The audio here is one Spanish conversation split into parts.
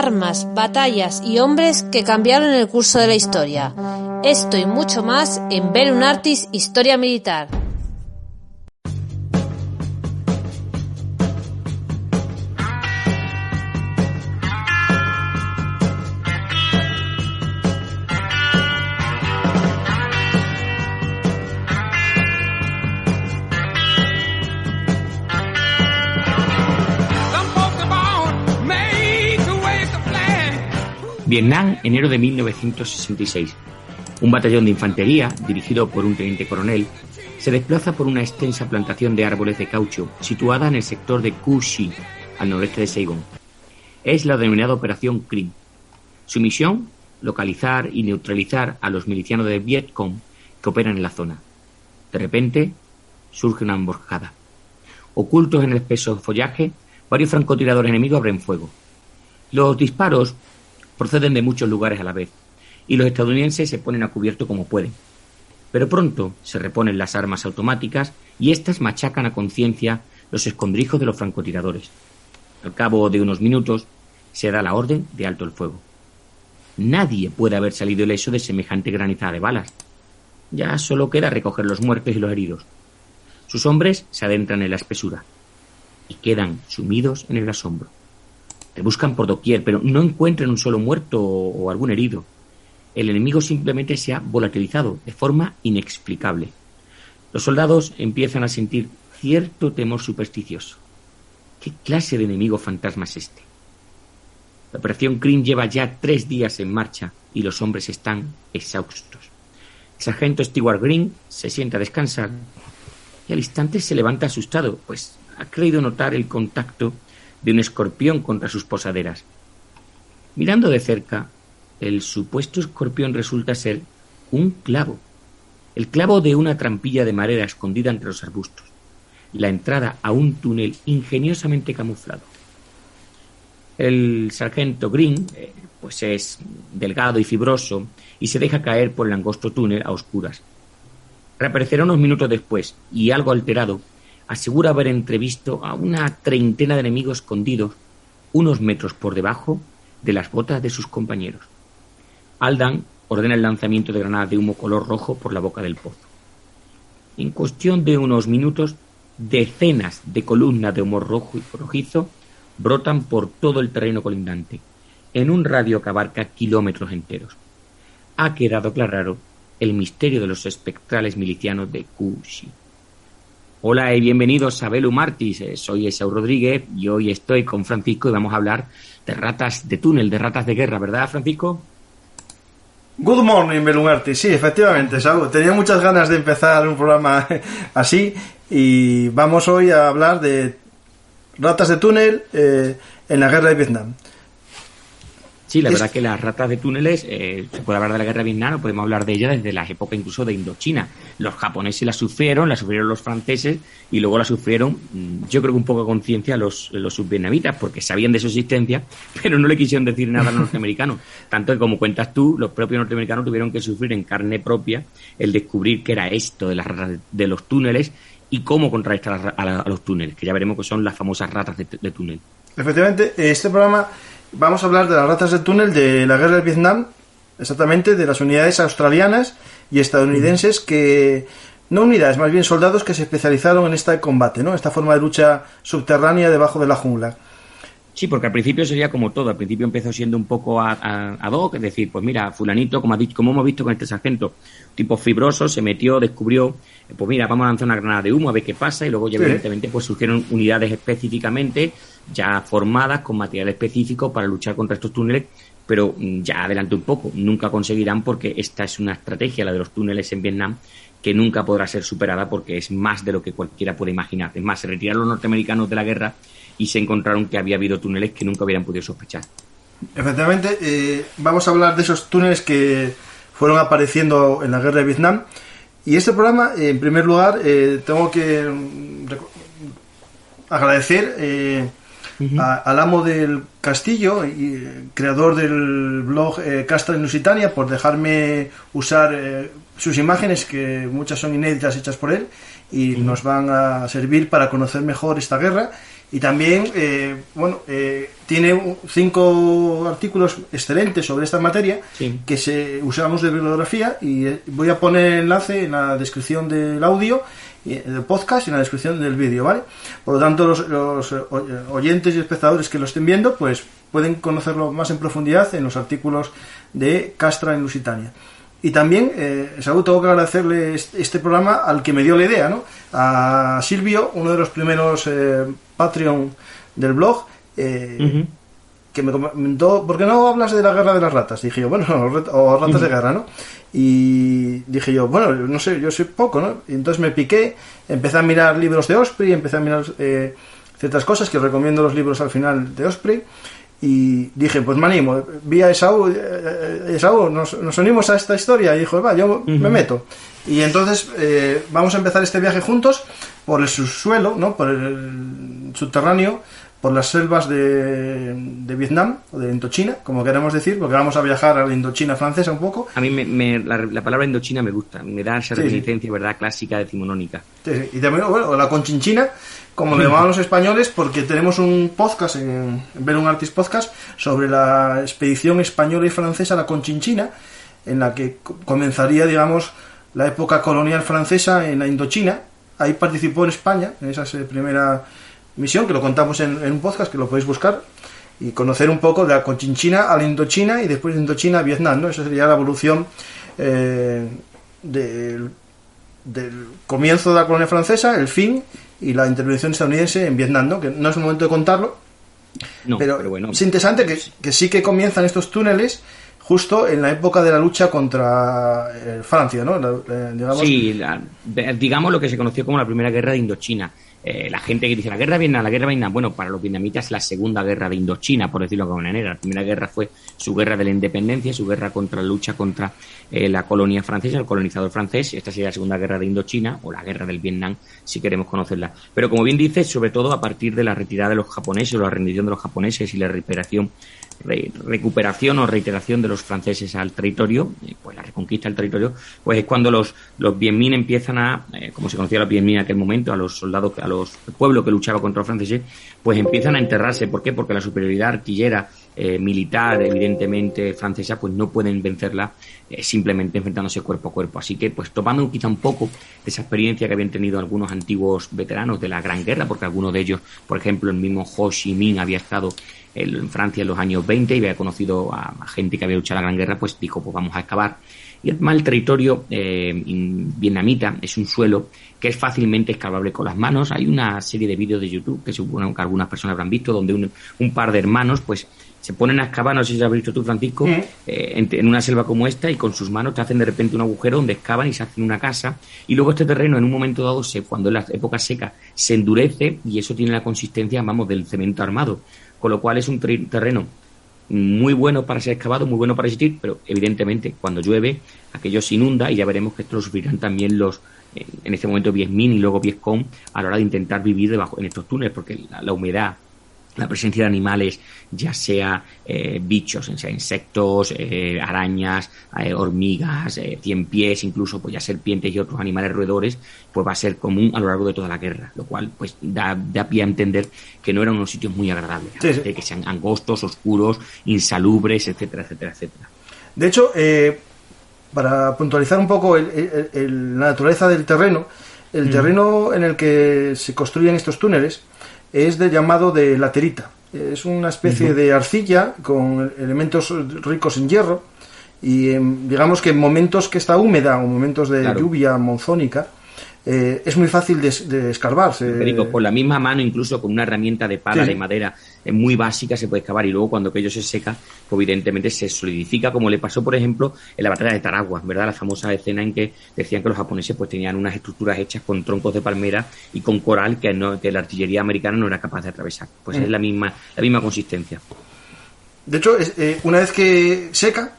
armas, batallas y hombres que cambiaron el curso de la historia. Esto y mucho más en Velum Artis Historia Militar. Vietnam, enero de 1966. Un batallón de infantería, dirigido por un teniente coronel, se desplaza por una extensa plantación de árboles de caucho situada en el sector de Cu Chi, al noreste de Saigón. Es la denominada Operación CRIM. Su misión, localizar y neutralizar a los milicianos de Vietcong que operan en la zona. De repente, surge una emboscada. Ocultos en el espeso follaje, varios francotiradores enemigos abren fuego. Los disparos proceden de muchos lugares a la vez, y los estadounidenses se ponen a cubierto como pueden. Pero pronto se reponen las armas automáticas y éstas machacan a conciencia los escondrijos de los francotiradores. Al cabo de unos minutos se da la orden de alto el fuego. Nadie puede haber salido ileso de semejante granizada de balas. Ya solo queda recoger los muertos y los heridos. Sus hombres se adentran en la espesura y quedan sumidos en el asombro. Buscan por doquier, pero no encuentran un solo muerto o algún herido. El enemigo simplemente se ha volatilizado de forma inexplicable. Los soldados empiezan a sentir cierto temor supersticioso. ¿Qué clase de enemigo fantasma es este? La operación CRIM lleva ya 3 días en marcha y los hombres están exhaustos. El sargento Stewart Green se sienta a descansar y al instante se levanta asustado, pues ha creído notar el contacto de un escorpión contra sus posaderas. Mirando de cerca, el supuesto escorpión resulta ser un clavo. El clavo de una trampilla de madera escondida entre los arbustos. La entrada a un túnel ingeniosamente camuflado. El sargento Green, pues es delgado y fibroso y se deja caer por el angosto túnel a oscuras. Reaparecerá unos minutos después y, algo alterado, asegura haber entrevisto a una treintena de enemigos escondidos unos metros por debajo de las botas de sus compañeros. Aldan ordena el lanzamiento de granadas de humo color rojo por la boca del pozo. En cuestión de unos minutos, decenas de columnas de humo rojo y rojizo brotan por todo el terreno colindante, en un radio que abarca kilómetros enteros. Ha quedado claro el misterio de los espectrales milicianos de Cu Chi. Hola y bienvenidos a Velum Artis, soy Esau Rodríguez y hoy estoy con Francisco y vamos a hablar de ratas de túnel, de ratas de guerra, ¿verdad, Francisco? Good morning, Velum Artis, sí, efectivamente, Esau. Tenía muchas ganas de empezar un programa así y vamos hoy a hablar de ratas de túnel en la guerra de Vietnam. Sí, la verdad que las ratas de túneles, se puede hablar de la guerra de Vietnam, o podemos hablar de ella desde las épocas incluso de Indochina. Los japoneses la sufrieron los franceses y luego la sufrieron, yo creo que un poco a conciencia los subvietnamitas, porque sabían de su existencia, pero no le quisieron decir nada a los norteamericanos. Tanto que, como cuentas tú, los propios norteamericanos tuvieron que sufrir en carne propia el descubrir qué era esto de las ratas de los túneles y cómo contrarrestar a los túneles, que ya veremos que son las famosas ratas de túnel. Efectivamente, este programa vamos a hablar de las ratas de túnel de la guerra de Vietnam, exactamente de las unidades australianas y estadounidenses que, no unidades, más bien soldados que se especializaron en este combate, ¿no? Esta forma de lucha subterránea debajo de la jungla. Sí, porque al principio sería como todo. Al principio empezó siendo un poco ad hoc, es decir, pues mira, fulanito, como hemos visto con este sargento, tipo fibroso, se metió, descubrió, pues mira, vamos a lanzar una granada de humo a ver qué pasa, y luego ya evidentemente pues surgieron unidades específicamente ya formadas con material específico para luchar contra estos túneles, pero ya adelante un poco, nunca conseguirán, porque esta es una estrategia, la de los túneles en Vietnam, que nunca podrá ser superada porque es más de lo que cualquiera puede imaginar. Es más, se retiraron los norteamericanos de la guerra y se encontraron que había habido túneles que nunca hubieran podido sospechar. Efectivamente, vamos a hablar de esos túneles que fueron apareciendo en la guerra de Vietnam. Y este programa, en primer lugar, tengo que agradecer al amo del castillo y creador del blog Castra Inusitania por dejarme usar sus imágenes, que muchas son inéditas, hechas por él, y nos van a servir para conocer mejor esta guerra Y también, tiene 5 artículos excelentes sobre esta materia que usamos de bibliografía, y voy a poner el enlace en la descripción del audio, del podcast, y en la descripción del vídeo, ¿vale? Por lo tanto, los oyentes y espectadores que lo estén viendo, pues pueden conocerlo más en profundidad en los artículos de Castra en Lusitania. Y también, Saúl, tengo que agradecerle este programa al que me dio la idea, ¿no? A Silvio, uno de los primeros Patreon del blog, que me comentó: ¿por qué no hablas de la guerra de las ratas? Dije yo, bueno, o ratas de guerra, ¿no? Y dije yo, bueno, no sé, yo sé poco, ¿no? Y entonces me piqué, empecé a mirar libros de Osprey, empecé a mirar ciertas cosas, que recomiendo los libros al final de Osprey. Y dije, pues me animo. Vi a Esaú, nos unimos a esta historia, y dijo, va, yo me meto. Y entonces vamos a empezar este viaje juntos por el subsuelo, ¿no? Por el subterráneo, por las selvas de Vietnam, o de Indochina, como queremos decir, porque vamos a viajar a la Indochina francesa un poco. A mí la palabra Indochina me gusta, me da esa reminiscencia, ¿verdad?, clásica, decimonónica. Sí. Y también, bueno, la Conchinchina, como le llamaban los españoles, porque tenemos un podcast, en Ver un Artist Podcast, sobre la expedición española y francesa a la Conchinchina, en la que comenzaría, digamos, la época colonial francesa en la Indochina. Ahí participó en España, en esa primera misión, que lo contamos en un podcast, que lo podéis buscar, y conocer un poco de la Conchinchina a la Indochina, y después de Indochina a Vietnam, ¿no? Esa sería la evolución del comienzo de la colonia francesa, el fin, y la intervención estadounidense en Vietnam, ¿no? Que no es el momento de contarlo, pero bueno, es interesante que sí que comienzan estos túneles justo en la época de la lucha contra Francia, ¿no? Digamos... Sí, digamos lo que se conoció como la primera guerra de Indochina. La gente que dice la guerra de Vietnam, bueno, para los vietnamitas es la segunda guerra de Indochina, por decirlo de alguna manera. La primera guerra fue su guerra de la independencia, su guerra contra la lucha contra la colonia francesa, el colonizador francés. Esta sería la segunda guerra de Indochina, o la guerra del Vietnam, si queremos conocerla. Pero como bien dices, sobre todo a partir de la retirada de los japoneses, o la rendición de los japoneses y la recuperación o reiteración de los franceses al territorio, pues la reconquista del territorio, pues es cuando los Viet Minh empiezan a, como se conocía a los Viet Minh en aquel momento, a los soldados, al pueblo que luchaba contra los franceses, pues empiezan a enterrarse. ¿Por qué? Porque la superioridad artillera, militar, evidentemente francesa, pues no pueden vencerla simplemente enfrentándose cuerpo a cuerpo. Así que, pues tomando quizá un poco de esa experiencia que habían tenido algunos antiguos veteranos de la Gran Guerra, porque algunos de ellos, por ejemplo, el mismo Ho Chi Minh había estado en Francia en los años 20 y había conocido a gente que había luchado en la Gran Guerra, pues dijo, pues vamos a excavar. Y además el territorio vietnamita es un suelo que es fácilmente excavable con las manos. Hay una serie de vídeos de YouTube que supongo que algunas personas habrán visto, donde un par de hermanos pues se ponen a excavar, no sé si lo has visto tú, Francisco, en una selva como esta, y con sus manos te hacen de repente un agujero donde excavan y se hacen una casa, y luego este terreno en un momento dado, cuando en las épocas secas, se endurece, y eso tiene la consistencia, vamos, del cemento armado, con lo cual es un terreno muy bueno para ser excavado, muy bueno para existir, pero evidentemente cuando llueve aquello se inunda, y ya veremos que esto lo sufrirán también los en este momento Viet Minh y luego Vietcong a la hora de intentar vivir debajo en estos túneles, porque la humedad, la presencia de animales, ya sea bichos, o sea, insectos, arañas, hormigas, 100 pies, incluso pues ya serpientes y otros animales roedores, pues va a ser común a lo largo de toda la guerra, lo cual pues da pie a entender que no eran unos sitios muy agradables, sí. De que sean angostos, oscuros, insalubres, etcétera, etcétera, etcétera. De hecho, para puntualizar un poco la naturaleza del terreno, el terreno en el que se construyen estos túneles es de llamado de laterita. Es una especie de arcilla con elementos ricos en hierro, y digamos que en momentos que está húmeda o momentos de lluvia monzónica es muy fácil de escarbarse. Perico, con la misma mano, incluso con una herramienta de pala de madera muy básica, se puede excavar, y luego cuando aquello se seca, pues evidentemente se solidifica, como le pasó, por ejemplo, en la batalla de Tarawa, ¿verdad? La famosa escena en que decían que los japoneses pues tenían unas estructuras hechas con troncos de palmera y con coral que la artillería americana no era capaz de atravesar. Pues es la misma consistencia. De hecho, una vez que seca,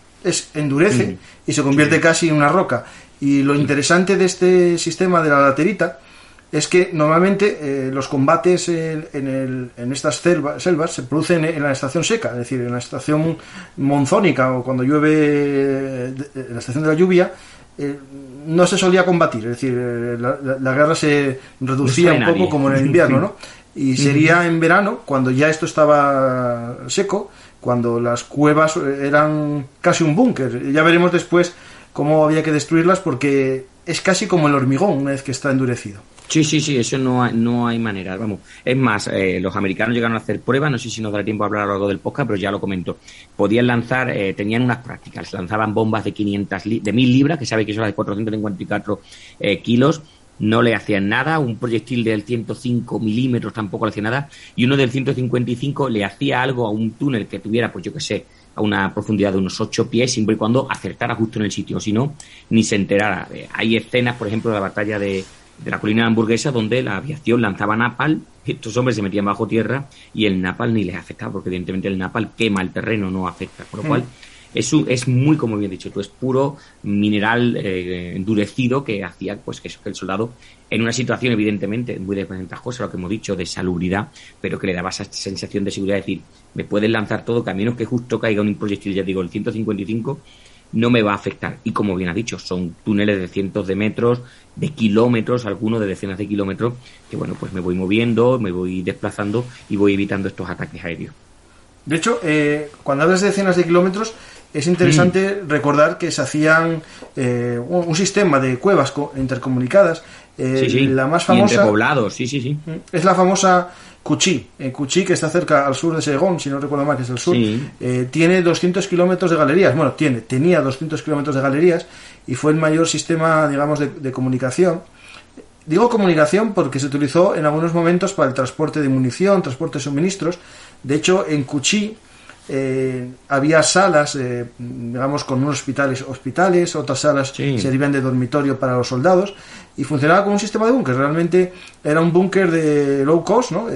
endurece y se convierte casi en una roca. Y lo interesante de este sistema de la laterita es que normalmente los combates en estas selvas se producen en la estación seca, es decir, en la estación monzónica, o cuando llueve, en la estación de la lluvia, no se solía combatir, es decir, la guerra se reducía un poco como en el invierno, ¿no? y sería en verano, cuando ya esto estaba seco, cuando las cuevas eran casi un búnker. Ya veremos después cómo había que destruirlas, porque es casi como el hormigón una vez que está endurecido. Sí, eso no hay manera, vamos. Es más, los americanos llegaron a hacer pruebas, no sé si nos dará tiempo a hablar algo del podcast, pero ya lo comento. Podían lanzar, tenían unas prácticas, lanzaban bombas de 1000 libras, que sabe que son las de 454 kilos, no le hacían nada, un proyectil del 105 milímetros tampoco le hacía nada, y uno del 155 le hacía algo a un túnel que tuviera, pues yo qué sé, a una profundidad de unos 8 pies, siempre y cuando acertara justo en el sitio, si no, ni se enterara. Hay escenas, por ejemplo, de la batalla de la colina hamburguesa, donde la aviación lanzaba napalm, estos hombres se metían bajo tierra y el napalm ni les afectaba, porque evidentemente el napalm quema el terreno, no afecta, por lo cual es muy, como bien dicho tú, es puro mineral endurecido que hacía pues que el soldado, en una situación evidentemente muy desventajosa, lo que hemos dicho, de salubridad, pero que le daba esa sensación de seguridad, de decir, me puedes lanzar todo, que a menos que justo caiga un proyectil, ya digo, el 155, no me va a afectar. Y como bien ha dicho, son túneles de cientos de metros, de kilómetros, algunos de decenas de kilómetros, que bueno, pues me voy moviendo, me voy desplazando y voy evitando estos ataques aéreos. De hecho, cuando hablas de decenas de kilómetros, es interesante recordar que se hacían un sistema de cuevas intercomunicadas. La más famosa, y entre poblados, sí. Es la famosa Cuchí, que está cerca al sur de Segón, si no recuerdo mal, que es el sur. Tiene 200 kilómetros de galerías. Bueno, tenía 200 kilómetros de galerías y fue el mayor sistema, digamos, de comunicación. Digo comunicación porque se utilizó en algunos momentos para el transporte de munición, transporte de suministros. De hecho, en Cuchí había salas, digamos, con unos hospitales, otras salas servían de dormitorio para los soldados, y funcionaba como un sistema de búnker. Realmente era un búnker de low cost, ¿no?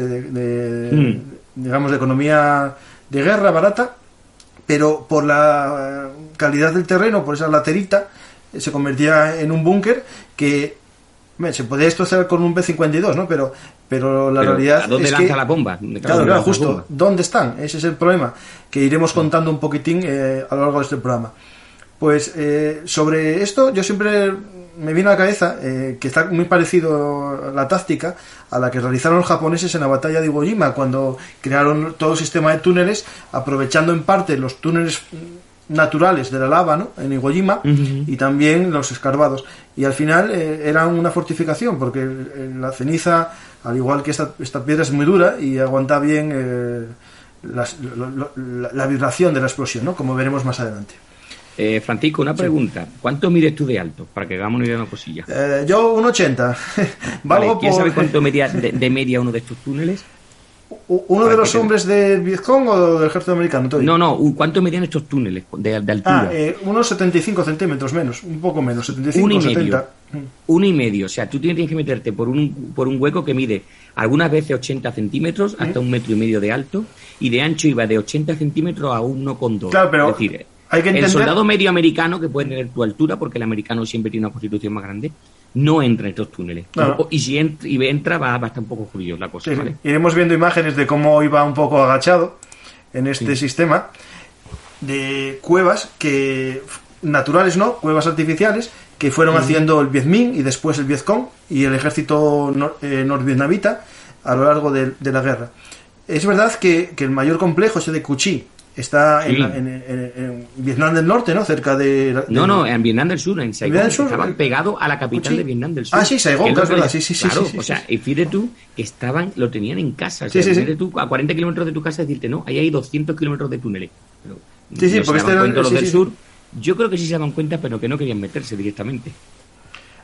Digamos, de economía de guerra barata, pero por la calidad del terreno, por esa laterita, se convertía en un búnker que se podía destrozar con un B-52, ¿no? Pero la realidad ¿a dónde es lanza que, la bomba? Claro, justo. ¿Dónde están? Ese es el problema, que iremos contando un poquitín a lo largo de este programa. Pues sobre esto yo siempre me viene a la cabeza que está muy parecido la táctica a la que realizaron los japoneses en la batalla de Iwo Jima, cuando crearon todo el sistema de túneles, aprovechando en parte los túneles naturales de la lava, ¿no? En Iwo Jima, y también los escarbados, y al final era una fortificación, porque la ceniza, al igual que esta piedra, es muy dura y aguanta bien la vibración de la explosión, ¿no? Como veremos más adelante. Francisco, una pregunta. ¿Cuánto mides tú de alto? Para que hagamos una idea de una cosilla. Yo 1,80. ¿Quieres saber cuánto medía de media uno de estos túneles? ¿Uno de los hombres del Vietcong o del ejército americano? No, ¿cuánto medían estos túneles de altura? Unos 75 centímetros menos, un poco menos, 75 o 70. 1,5. O sea, tú tienes que meterte por un hueco que mide algunas veces 80 centímetros, hasta 1,5 metros de alto, y de ancho iba de 80 centímetros a 1,2. Claro, pero es decir, hay que entender... el soldado medio americano, que puede tener tu altura, porque el americano siempre tiene una constitución más grande, no entra en estos túneles. Claro. Y si entra, va a estar un poco curioso la cosa. ¿Vale? Iremos viendo imágenes de cómo iba un poco agachado en este sistema de cuevas que naturales, no, cuevas artificiales, que fueron haciendo el Viet Minh y después el Vietcong y el ejército norvietnamita a lo largo de la guerra. Es verdad que el mayor complejo, ese de Cuchí, está en Vietnam del Norte, ¿no? Cerca de... No, en Vietnam del Sur, en Saigón. Estaban pegados a la capital de Vietnam del Sur. Sí, Saigón, claro, verdad. Sí. Claro, o sea, y fíjate tú que lo tenían en casa. O sea, fíjate tú, a 40 kilómetros de tu casa, decirte, no, ahí hay 200 kilómetros de túneles. Pero, porque los del sur, yo creo que sí se daban cuenta, pero que no querían meterse directamente.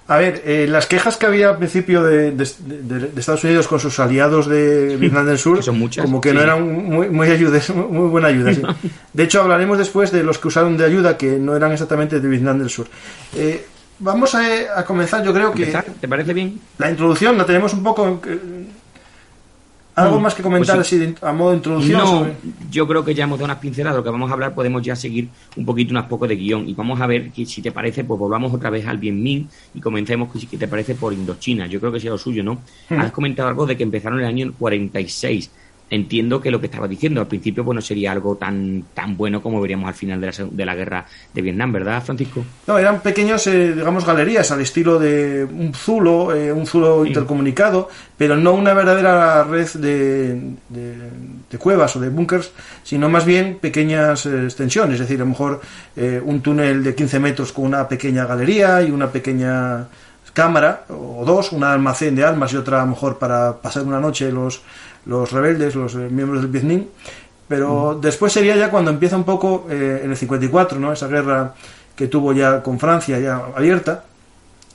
A ver, las quejas que había al principio de Estados Unidos con sus aliados de Vietnam del Sur, que son muchas, como que no eran muy buena ayuda. Sí. De hecho, hablaremos después de los que usaron de ayuda, que no eran exactamente de Vietnam del Sur. Vamos a comenzar, yo creo que... ¿Te parece bien? La introducción la tenemos un poco... ¿Algo más que comentar así a modo de introducción? No, yo creo que ya hemos dado unas pinceladas. Lo que vamos a hablar, podemos ya seguir un poquito, unas poco de guión. Y vamos a ver que, si te parece, pues volvamos otra vez al Viet Minh y comencemos, si te parece, por Indochina. Yo creo que sea lo suyo, ¿no? Has comentado algo de que empezaron en el año 46. entiendo que lo que estaba diciendo al principio pues no sería algo tan bueno como veríamos al final de la guerra de Vietnam, ¿verdad, Francisco? No, eran pequeños, digamos, galerías al estilo de un zulo intercomunicado, pero no una verdadera red de cuevas o de búnkers, sino más bien pequeñas extensiones, es decir, a lo mejor un túnel de 15 metros con una pequeña galería y una pequeña cámara o dos, un almacén de armas y otra a lo mejor para pasar una noche los rebeldes, los miembros del Viet Minh. Pero después sería ya cuando empieza un poco en el 54, ¿no? Esa guerra que tuvo ya con Francia ya abierta,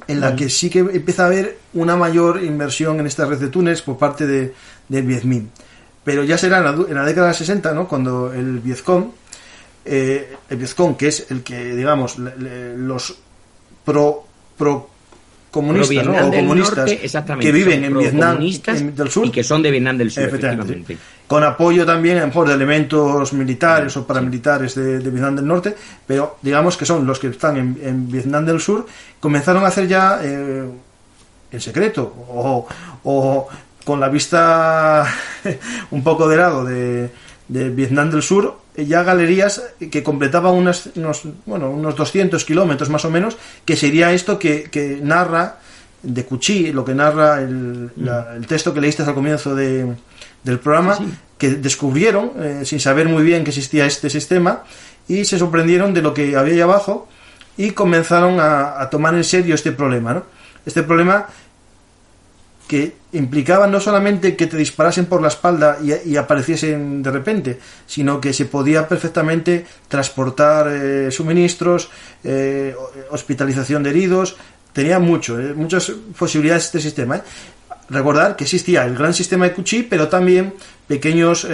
en la que sí que empieza a haber una mayor inversión en esta red de túneles por parte del Viet Minh. Pero ya será en la década de 60, ¿no? Cuando el Vietcong, que es el que, digamos, los comunistas, ¿no? O comunistas que viven en Vietnam del Sur y que son de Vietnam del Sur, efectivamente, con apoyo también a lo mejor de elementos militares o paramilitares de Vietnam del Norte, pero digamos que son los que están en Vietnam del Sur, comenzaron a hacer ya en secreto o con la vista un poco de lado de Vietnam del Sur, ya galerías que completaban unos 200 kilómetros más o menos, que sería esto que narra de Cu Chi, lo que narra el texto que leíste al comienzo del programa, que descubrieron sin saber muy bien que existía este sistema y se sorprendieron de lo que había ahí abajo y comenzaron a tomar en serio este problema, ¿no? Este problema que implicaba no solamente que te disparasen por la espalda y apareciesen de repente, sino que se podía perfectamente transportar suministros, hospitalización de heridos. Tenía muchas posibilidades este sistema. Recordar que existía el gran sistema de Cu Chi, pero también pequeños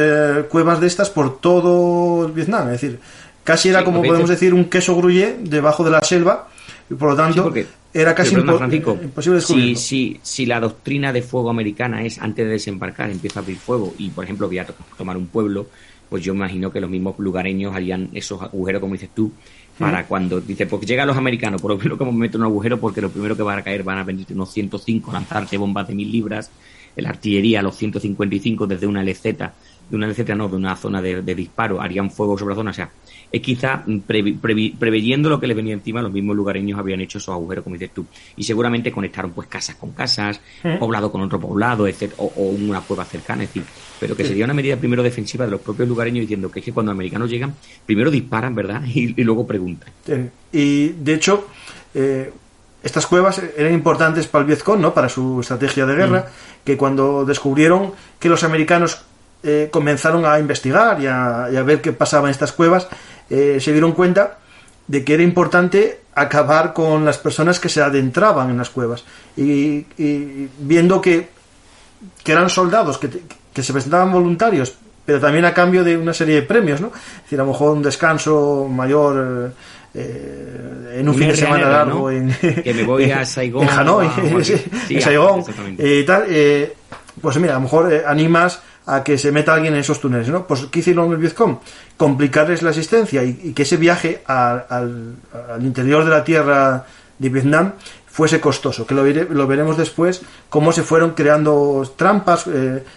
cuevas de estas por todo el Vietnam. Es decir, casi era como podemos decir un queso gruyere debajo de la selva, y por lo tanto era casi imposible descubrirlo. Si la doctrina de fuego americana es antes de desembarcar empieza a abrir fuego y por ejemplo voy a tomar un pueblo, pues yo imagino que los mismos lugareños harían esos agujeros, como dices tú, para cuando dice, pues llegan los americanos, por lo menos como me meto en un agujero, porque lo primero que van a caer van a venirte unos 105, lanzarte bombas de 1000 libras, la artillería, los 155 desde una LZ, de una zona de disparo, harían fuego sobre la zona. O sea, es quizá preveyendo lo que les venía encima, los mismos lugareños habían hecho esos agujeros, como dices tú, y seguramente conectaron pues casas con casas, poblado con otro poblado, etcétera, o una cueva cercana, es decir, pero que sería una medida primero defensiva de los propios lugareños, diciendo que es que cuando los americanos llegan, primero disparan, ¿verdad? Y luego preguntan. Y de hecho, estas cuevas eran importantes para el Vietcong, ¿no? Para su estrategia de guerra, que cuando descubrieron que los americanos comenzaron a investigar y a ver qué pasaba en estas cuevas, se dieron cuenta de que era importante acabar con las personas que se adentraban en las cuevas y viendo que eran soldados que se presentaban voluntarios, pero también a cambio de una serie de premios, ¿no? Es decir, a lo mejor un descanso mayor en un fin de semana largo, ¿no? Que me voy a Saigón, en Hanoi, en Saigón y tal, pues mira, a lo mejor animas a que se meta alguien en esos túneles, ¿no? Pues ¿qué hicieron el Vietcong? Complicarles la existencia y que ese viaje al interior de la tierra de Vietnam fuese costoso, que lo veremos después, cómo se fueron creando trampas,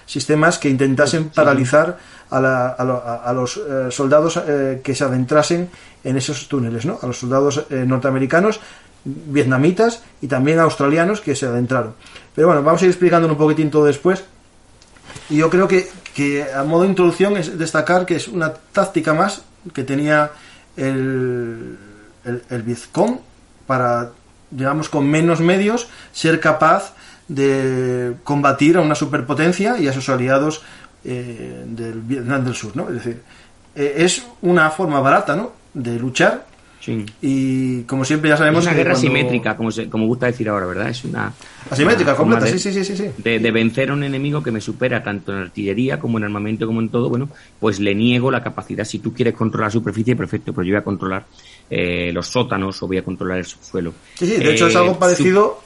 sistemas que intentasen paralizar a los soldados que se adentrasen en esos túneles, ¿no? A los soldados norteamericanos, vietnamitas y también australianos que se adentraron. Pero bueno, vamos a ir explicándolo un poquitín todo después. Y yo creo que a modo de introducción es destacar que es una táctica más que tenía el Vietcong para, digamos, con menos medios ser capaz de combatir a una superpotencia y a sus aliados del Vietnam del Sur, ¿no? Es decir, es una forma barata, ¿no?, de luchar. Sí. Y como siempre ya sabemos, es una guerra asimétrica, como gusta decir ahora, ¿verdad? Es una asimétrica, completa, sí. De vencer a un enemigo que me supera tanto en artillería como en armamento como en todo. Bueno, pues le niego la capacidad. Si tú quieres controlar la superficie, perfecto, pero yo voy a controlar los sótanos o voy a controlar el subsuelo. Sí, de hecho es algo parecido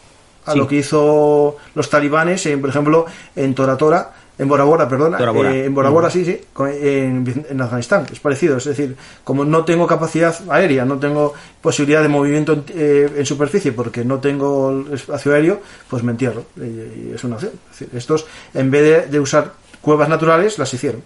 a lo que hizo los talibanes, por ejemplo, en Tora Tora, en Bora Bora, perdona, en Bora Bora, en Afganistán, es parecido, es decir, como no tengo capacidad aérea, no tengo posibilidad de movimiento en superficie porque no tengo espacio aéreo, pues me entierro, y es una opción. Es decir, estos, en vez de usar cuevas naturales las hicieron.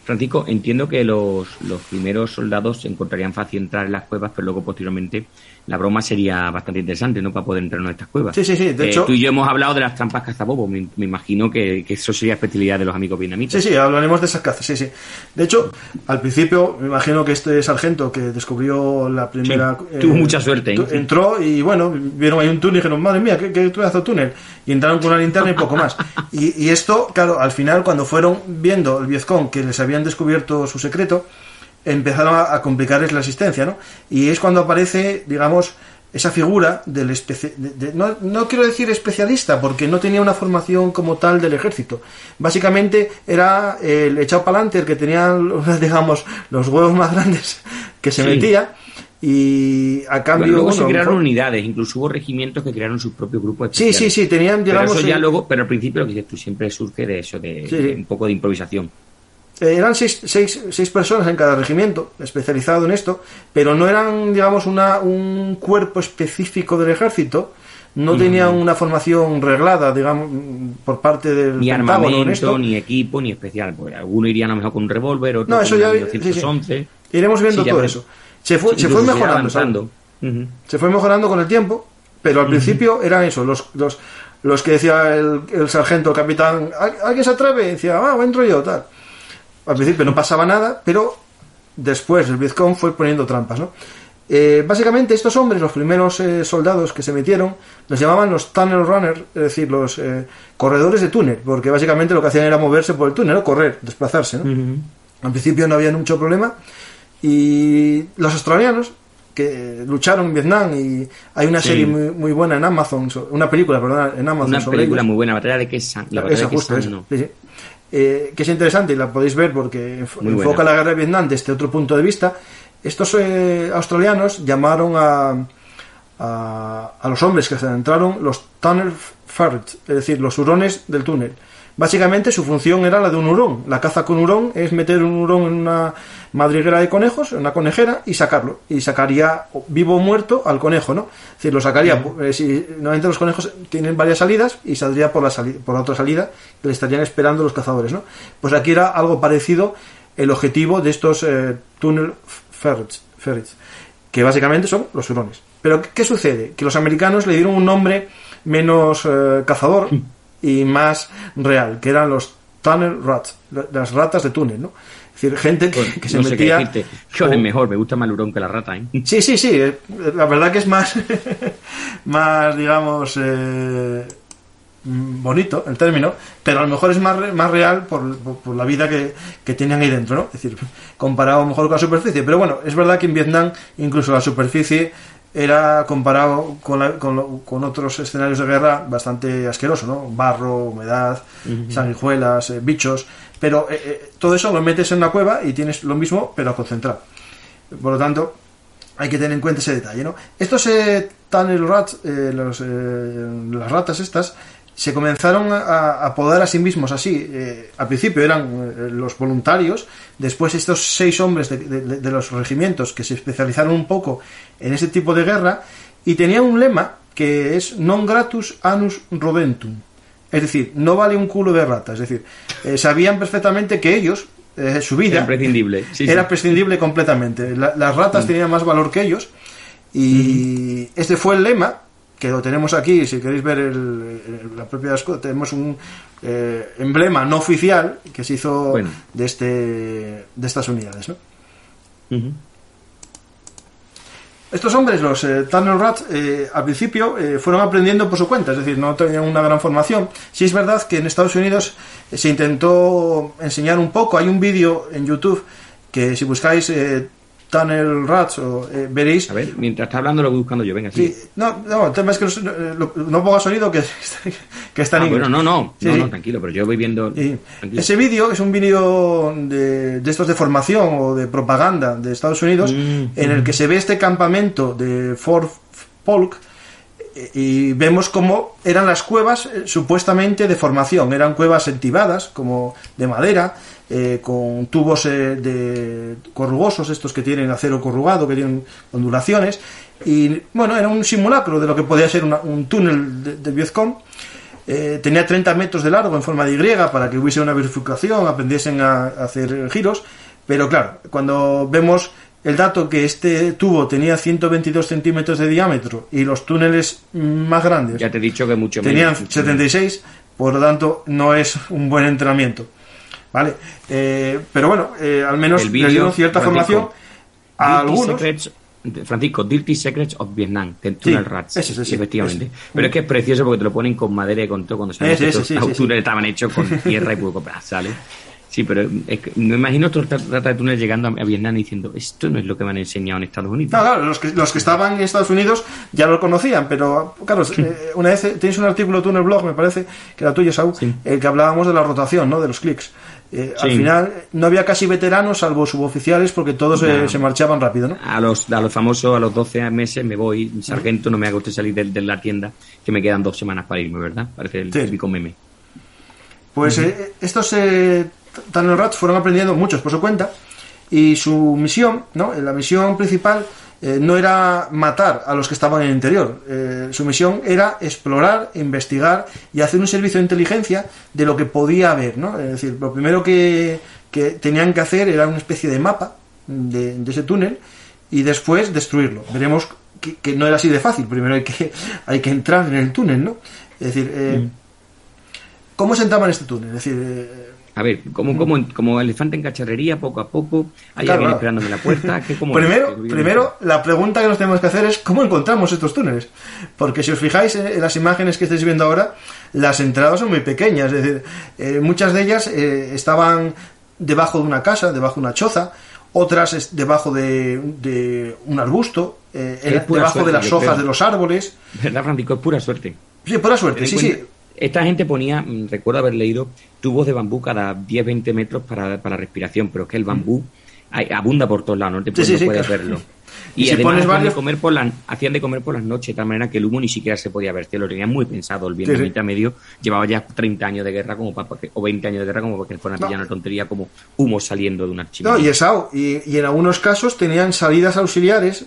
Francisco, entiendo que los primeros soldados encontrarían fácil entrar en las cuevas, pero luego posteriormente la broma sería bastante interesante, ¿no? Para poder entrar en estas cuevas. Sí. De hecho, tú y yo hemos hablado de las trampas cazabobos. Me imagino que eso sería especialidad de los amigos vietnamitas. Sí, hablaremos de esas cazas, sí. De hecho, al principio, me imagino que este sargento que descubrió la primera... tuvo mucha suerte. Entró y, bueno, vieron ahí un túnel y dijeron, madre mía, qué pedazo de túnel. Y entraron con una linterna y poco más. Y esto, claro, al final, cuando fueron viendo el Vietcong que les habían descubierto su secreto, empezaron a complicarles la existencia, ¿no? Y es cuando aparece, digamos, esa figura del no quiero decir especialista, porque no tenía una formación como tal del ejército. Básicamente era el echado para adelante, el que tenía, digamos, los huevos más grandes que se metía. Y a cambio... Luego se crearon unidades, incluso hubo regimientos que crearon sus propios grupos especiales. Sí, tenían, digamos... Pero al principio lo que dices tú siempre surge de eso, de un poco de improvisación. Eran seis personas en cada regimiento, especializado en esto, pero no eran, digamos, un cuerpo específico del ejército, no tenían una formación reglada, digamos, por parte del ni armamento, ni equipo, ni especial, porque algunos irían a lo mejor con un revólver, otros con un 211. Sí. Iremos viendo todo eso. Se fue mejorando, se fue mejorando con el tiempo, pero al principio eran eso, los que decía el sargento, el capitán, ¿alguien se atreve? Y decía, entro yo, tal. Al principio no pasaba nada, pero después el Vietcong fue poniendo trampas, ¿no? Básicamente estos hombres, los primeros soldados que se metieron, los llamaban los tunnel runners, es decir, los corredores de túnel, porque básicamente lo que hacían era moverse por el túnel, ¿no? Correr, desplazarse, ¿no? Al principio no había mucho problema. Y los australianos que lucharon en Vietnam, y hay una serie muy buena en Amazon, una película en Amazon, una película muy buena, Batalla de Khe Sanh, que es interesante y la podéis ver porque enfoca la guerra de Vietnam desde otro punto de vista. Estos australianos llamaron a los hombres que se adentraron los tunnel ferrets, es decir, los hurones del túnel. Básicamente su función era la de un hurón. La caza con hurón es meter un hurón en una madriguera de conejos, en una conejera, y sacarlo. Y sacaría vivo o muerto al conejo, ¿no? Es decir, lo sacaría... normalmente los conejos tienen varias salidas y saldría por la otra salida que le estarían esperando los cazadores, ¿no? Pues aquí era algo parecido el objetivo de estos tunnel ferrets, que básicamente son los hurones. Pero ¿qué sucede? Que los americanos le dieron un nombre menos cazador y más real, que eran los tunnel rats, las ratas de túnel, ¿no? Es decir, gente que se metía... No sé qué decirte. Yo es mejor, me gusta más el hurón que la rata, ¿eh? Sí, la verdad que es más, digamos, bonito el término, pero a lo mejor es más real por la vida que tenían ahí dentro, ¿no? Es decir, comparado a lo mejor con la superficie. Pero bueno, es verdad que en Vietnam incluso la superficie era, comparado con otros escenarios de guerra, bastante asqueroso, ¿no? Barro, humedad, sanguijuelas, bichos, pero todo eso lo metes en una cueva y tienes lo mismo, pero concentrado. Por lo tanto, hay que tener en cuenta ese detalle, ¿no? Estos tunnel rats, las ratas estas, se comenzaron a apodar a sí mismos así. Al principio eran los voluntarios, después estos 6 hombres de los regimientos que se especializaron un poco en ese tipo de guerra, y tenían un lema que es non gratus annus rodentum, es decir, no vale un culo de rata. Es decir, sabían perfectamente que ellos, su vida era prescindible, era prescindible completamente. Las ratas tenían más valor que ellos, y este fue el lema, que lo tenemos aquí. Si queréis ver la propia escudo, tenemos un emblema no oficial que se hizo de estas unidades, ¿no? Estos hombres, los tunnel rats, al principio fueron aprendiendo por su cuenta, es decir, no tenían una gran formación. Sí es verdad que en Estados Unidos se intentó enseñar un poco. Hay un vídeo en YouTube que, si buscáis tunnel rats, veréis... A ver, mientras está hablando lo voy buscando yo, venga. Sí. No, el tema es que no ponga sonido, que está en inglés. Bueno, no, tranquilo, pero yo voy viendo... Ese vídeo es un vídeo de estos de formación o de propaganda de Estados Unidos, en el que se ve este campamento de Fort Polk, y vemos cómo eran las cuevas supuestamente de formación. Eran cuevas entibadas, como de madera, con tubos de corrugosos, estos que tienen acero corrugado, que tienen ondulaciones, y bueno, era un simulacro de lo que podía ser un túnel de Vietcong. tenía 30 metros de largo en forma de Y para que hubiese una bifurcación, aprendiesen a hacer giros, pero claro, cuando vemos el dato que este tubo tenía 122 centímetros de diámetro y los túneles más grandes, ya te he dicho que mucho tenían menos. 76, por lo tanto no es un buen entrenamiento, ¿vale? Pero bueno, al menos les dieron cierta formación a algunos. Francisco, Dirty Secrets of Vietnam, de Tunnel Rats, efectivamente. Pero es que es precioso porque te lo ponen con madera y con todo, cuando los túneles estaban hechos con tierra y poco, ¿sale? Sí, pero es que me imagino otros ratas de túneles llegando a Vietnam diciendo, esto no es lo que me han enseñado en Estados Unidos. No, claro, los que estaban en Estados Unidos ya lo conocían, pero claro, una vez tenéis un artículo tú en el blog, me parece, que era tuyo, Saúl, que hablábamos de la rotación, ¿no? De los clics. Al final no había casi veteranos, salvo suboficiales, porque todos se marchaban rápido, ¿no? A los famosos, a los 12 meses me voy, sargento, no me haga usted salir de la tienda, que me quedan 2 semanas para irme, ¿verdad? Parece el típico meme. Pues estos Tunnel Rats fueron aprendiendo muchos por su cuenta, y su misión, ¿no? La misión principal no era matar a los que estaban en el interior. Su misión era explorar, investigar y hacer un servicio de inteligencia de lo que podía haber, ¿no? Es decir, lo primero que tenían que hacer era una especie de mapa de ese túnel y después destruirlo. Veremos que no era así de fácil. Primero hay que entrar en el túnel, ¿no? Es decir, ¿cómo se entraba en este túnel? Es decir, a ver, como elefante en cacharrería, poco a poco, hay alguien esperándome en la puerta. Primero, la pregunta que nos tenemos que hacer es ¿cómo encontramos estos túneles? Porque si os fijáis en las imágenes que estáis viendo ahora, las entradas son muy pequeñas. Es decir, muchas de ellas estaban debajo de una casa, debajo de una choza, otras debajo de un arbusto, debajo suerte, de las hojas de los árboles. ¿Verdad, Francisco? Es pura suerte. Sí, pura suerte, sí. Esta gente ponía, recuerdo haber leído, tubos de bambú cada 10-20 metros para respiración, pero es que el bambú abunda por todos lados, no puedes verlo. Y si además pones hacían de comer por las noches, de tal manera que el humo ni siquiera se podía ver. Lo tenían muy pensado. El vietnamita medio llevaba ya 30 años de guerra o 20 años de guerra como para que fuera una tontería como humo saliendo de un archivo. Y en algunos casos tenían salidas auxiliares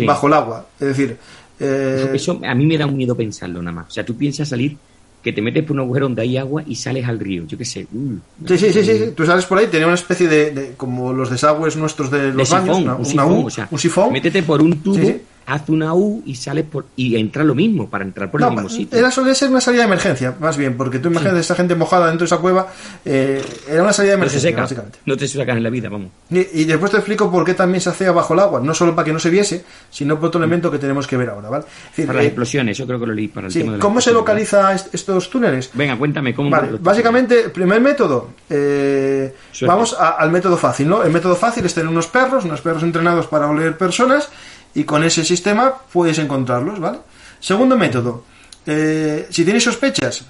bajo el agua. Es decir... Eso a mí me da un miedo pensarlo nada más. O sea, tú piensas salir, que te metes por un agujero donde hay agua y sales al río, yo qué sé. Sí. Tú sales por ahí, tenía una especie de como los desagües nuestros de los baños, un sifón. Métete por un tubo, haz una U y sales y entra lo mismo, para entrar por el mismo sitio. Solía ser una salida de emergencia, más bien, porque tú imaginas esa gente mojada dentro de esa cueva, era una salida de emergencia, básicamente. No te sacas en la vida, vamos. Y después te explico por qué también se hacía bajo el agua, no solo para que no se viese, sino por otro elemento que tenemos que ver ahora, ¿vale? Es decir, para las explosiones, yo creo que lo leí para el tema de ¿cómo se localiza estos túneles? Venga, cuéntame cómo. Vale, básicamente, el primer método, vamos al método fácil, ¿no? El método fácil es tener unos perros entrenados para oler personas, y con ese sistema puedes encontrarlos, ¿vale? Segundo método, si tienes sospechas,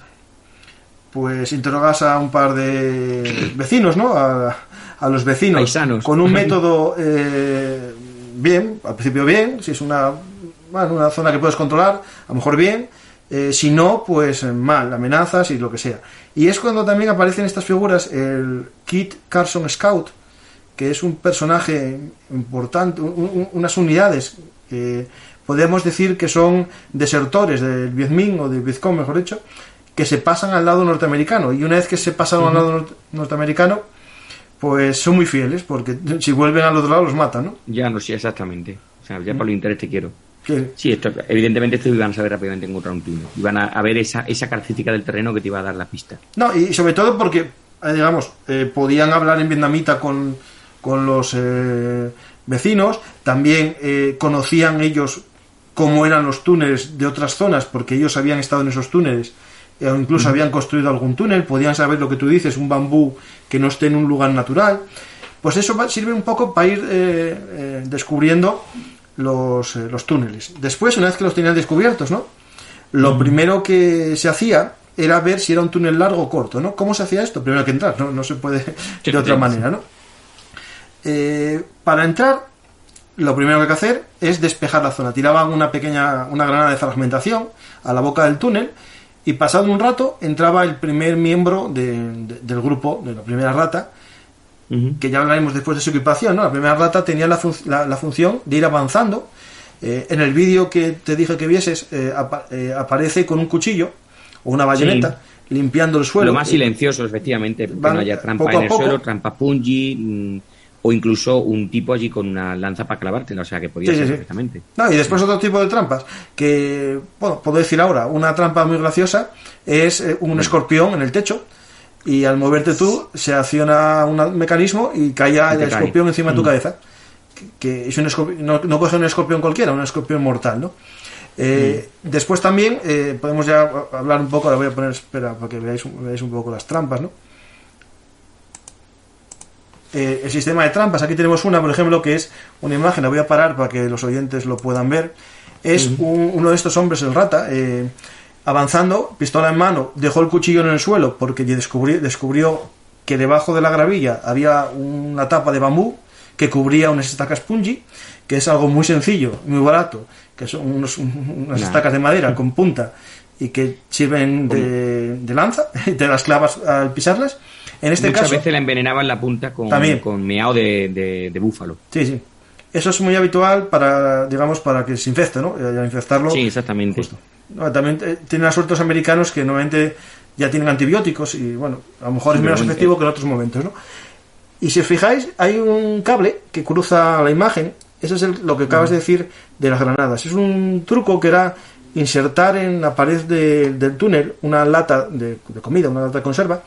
pues interrogas a un par de vecinos, ¿no? A los vecinos. Paisanos. Con un método bien, al principio bien, si es una zona que puedes controlar, a lo mejor bien, si no, pues mal, amenazas y lo que sea. Y es cuando también aparecen estas figuras, el Kit Carson Scout, que es un personaje importante, unas unidades que podemos decir que son desertores del Viet Minh o del Vietcong, mejor dicho, que se pasan al lado norteamericano, y una vez que se pasan al lado norteamericano, pues son muy fieles, porque si vuelven al otro lado los matan, ¿no? Ya no sé exactamente, o sea, ya por el interés te quiero. Sí, evidentemente iban a saber rápidamente encontrar un túnel, iban a ver esa característica del terreno que te iba a dar la pista. No, y sobre todo porque, digamos, podían hablar en vietnamita con los vecinos, también conocían ellos cómo eran los túneles de otras zonas, porque ellos habían estado en esos túneles, o incluso habían construido algún túnel, podían saber lo que tú dices, un bambú que no esté en un lugar natural. Pues eso sirve un poco para ir descubriendo los túneles. Después, una vez que los tenían descubiertos, ¿no? Lo primero que se hacía era ver si era un túnel largo o corto, ¿no? ¿Cómo se hacía esto? Primero hay que entrar, no se puede de otra manera, ¿no? Para entrar, lo primero que hay que hacer es despejar la zona. Tiraban una granada de fragmentación a la boca del túnel, y pasado un rato entraba el primer miembro del grupo, de la primera rata, que ya hablaremos después de su equipación, ¿no? La primera rata tenía la función de ir avanzando. En el vídeo que te dije que vieses, aparece con un cuchillo o una bayoneta, limpiando el suelo. Lo más silencioso, efectivamente, que no haya trampa poco en el suelo, trampa punji, o incluso un tipo allí con una lanza para clavártela, o sea que podía ser perfectamente. No, y después otro tipo de trampas, que, bueno, puedo decir ahora, una trampa muy graciosa es un escorpión en el techo, y al moverte tú se acciona un mecanismo y cae el escorpión encima de tu cabeza, que es un escorpión, no coge un escorpión cualquiera, un escorpión mortal, ¿no? Después también podemos ya hablar un poco, ahora voy a poner, espera, para que veáis un poco las trampas, ¿no? El sistema de trampas, aquí tenemos una, por ejemplo, que es una imagen, la voy a parar para que los oyentes lo puedan ver. Es uno de estos hombres, el rata, avanzando, pistola en mano, dejó el cuchillo en el suelo porque descubrió que debajo de la gravilla había una tapa de bambú que cubría unas estacas punji, que es algo muy sencillo, muy barato, que son unas estacas de madera con punta y que sirven de lanza, y te las clavas al pisarlas. En este Muchas caso, veces la envenenaban la punta con meao de búfalo. Sí. Eso es muy habitual para que se infecte, ¿no? Y al infectarlo... Sí, exactamente. Justo. No, también tienen la suerte los americanos que normalmente ya tienen antibióticos y, bueno, a lo mejor es menos efectivo que en otros momentos, ¿no? Y si os fijáis, hay un cable que cruza la imagen. Eso es lo que acabas de decir de las granadas. Es un truco que era insertar en la pared del túnel una lata de comida, una lata de conserva,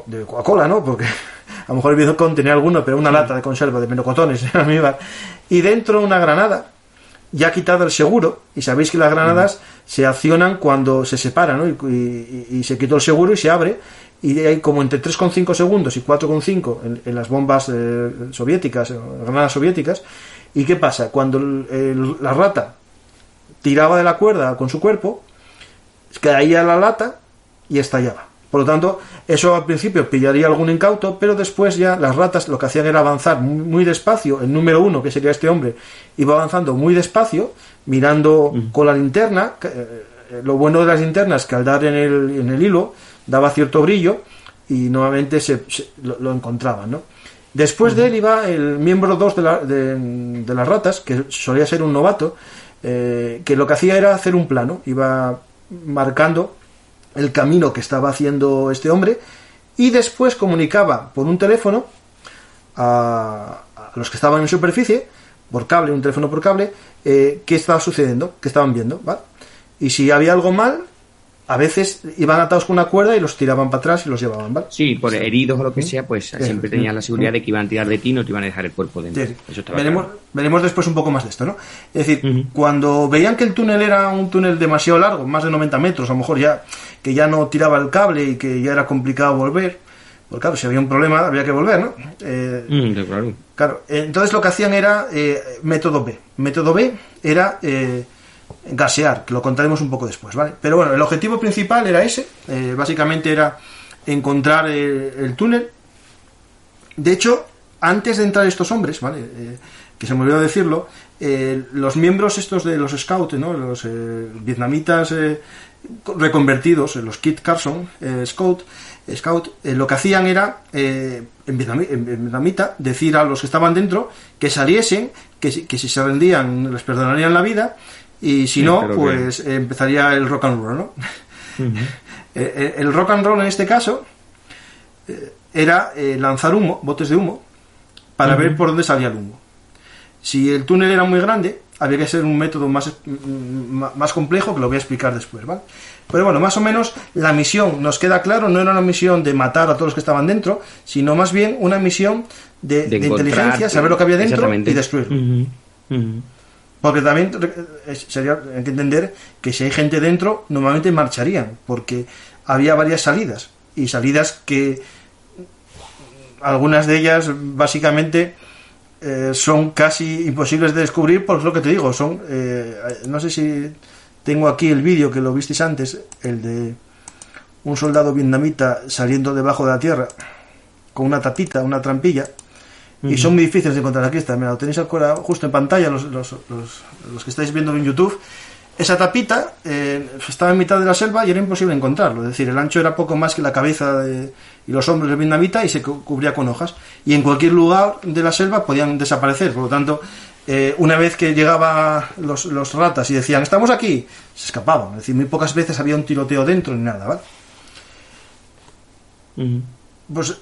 de Coca-Cola, ¿no? Porque a lo mejor el videocon tenía alguno, pero una lata de conserva de melocotones en almíbar, y dentro una granada ya quitado el seguro, y sabéis que las granadas se accionan cuando se separan, ¿no? Y se quitó el seguro y se abre, y hay como entre 3,5 segundos y 4,5 en las bombas soviéticas, granadas soviéticas. ¿Y qué pasa? Cuando la rata tiraba de la cuerda con su cuerpo, caía la lata y estallaba. Por lo tanto, eso al principio pillaría algún incauto, pero después ya las ratas lo que hacían era avanzar muy despacio. El número 1, que sería este hombre, iba avanzando muy despacio, mirando con la linterna. Lo bueno de las linternas es que al dar en el hilo daba cierto brillo y nuevamente lo encontraban, ¿no? Después de él iba el miembro 2 de las ratas, que solía ser un novato, que lo que hacía era hacer un plano, iba marcando el camino que estaba haciendo este hombre y después comunicaba por un teléfono a los que estaban en superficie, por cable, un teléfono por cable, qué estaba sucediendo, qué estaban viendo, ¿vale? Y si había algo mal, a veces iban atados con una cuerda y los tiraban para atrás y los llevaban, ¿vale? Sí, por heridos o lo que sea, pues siempre tenían la seguridad de que iban a tirar de ti y no te iban a dejar el cuerpo dentro. Sí. Eso estaba claro. Veremos después un poco más de esto, ¿no? Es decir, cuando veían que el túnel era un túnel demasiado largo, más de 90 metros, a lo mejor que ya no tiraba el cable y que ya era complicado volver, pues claro, si había un problema había que volver, ¿no? Claro. Claro, entonces lo que hacían era método B. Método B era gasear, que lo contaremos un poco después, ¿vale? Pero bueno, el objetivo principal era ese, básicamente era encontrar el túnel. De hecho, antes de entrar estos hombres, ¿vale? Que se me olvidó decirlo, los miembros estos de los Scouts, ¿no? Los vietnamitas reconvertidos, los Kit Carson Scout, lo que hacían era en vietnamita decir a los que estaban dentro que saliesen, que si se rendían les perdonarían la vida, y si no, pues empezaría el rock and roll, ¿no? El rock and roll en este caso era lanzar botes de humo, para ver por dónde salía el humo. Si el túnel era muy grande, había que ser un método más complejo, que lo voy a explicar después, ¿vale? Pero bueno, más o menos la misión, nos queda claro, no era una misión de matar a todos los que estaban dentro, sino más bien una misión de inteligencia, saber lo que había dentro y destruirlo. Porque también hay que entender que si hay gente dentro, normalmente marcharían, porque había varias salidas, y salidas que algunas de ellas básicamente son casi imposibles de descubrir, por lo que te digo, son no sé si tengo aquí el vídeo que lo visteis antes, el de un soldado vietnamita saliendo debajo de la tierra con una tapita, una trampilla, y son muy difíciles de encontrar. Aquí está, mira, lo tenéis ahora justo en pantalla, los que estáis viendo en YouTube. Esa tapita estaba en mitad de la selva y era imposible encontrarlo, es decir, el ancho era poco más que la cabeza y los hombros del vietnamita, y se cubría con hojas, y en cualquier lugar de la selva podían desaparecer. Por lo tanto, una vez que llegaban los ratas y decían "estamos aquí", se escapaban. Es decir, muy pocas veces había un tiroteo dentro ni nada, ¿vale? Pues,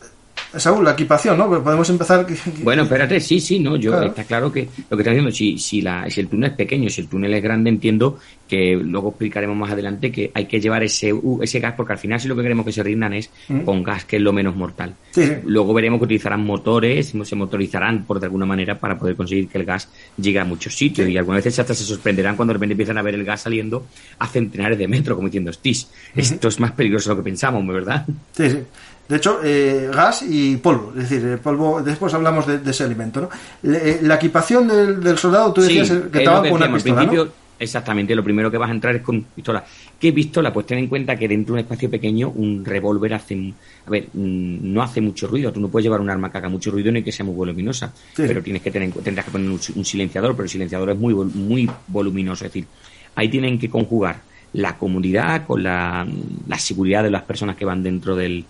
Saúl, la equipación, ¿no? Podemos empezar... Bueno, espérate, sí, no, claro. Está claro que lo que está diciendo, si el túnel es pequeño, si el túnel es grande, entiendo que luego explicaremos más adelante que hay que llevar ese gas, porque al final si lo que queremos que se rindan es con gas, que es lo menos mortal. Sí. Luego veremos que utilizarán motores, se motorizarán por de alguna manera para poder conseguir que el gas llegue a muchos sitios, y algunas veces hasta se sorprenderán cuando de repente empiezan a ver el gas saliendo a centenares de metros, como diciendo, "Hostis, esto es más peligroso de lo que pensamos, ¿verdad?". Sí. De hecho, gas y polvo, es decir, polvo. Después hablamos de ese alimento, ¿no? La equipación del soldado, tú decías que estaban con una pistola, ¿no? Exactamente, lo primero que vas a entrar es con pistola. ¿Qué pistola? Pues ten en cuenta que dentro de un espacio pequeño un revólver no hace mucho ruido. Tú no puedes llevar un arma que haga mucho ruido ni que sea muy voluminosa, pero tendrás que poner un silenciador, pero el silenciador es muy voluminoso. Es decir, ahí tienen que conjugar la comodidad con la seguridad de las personas que van dentro del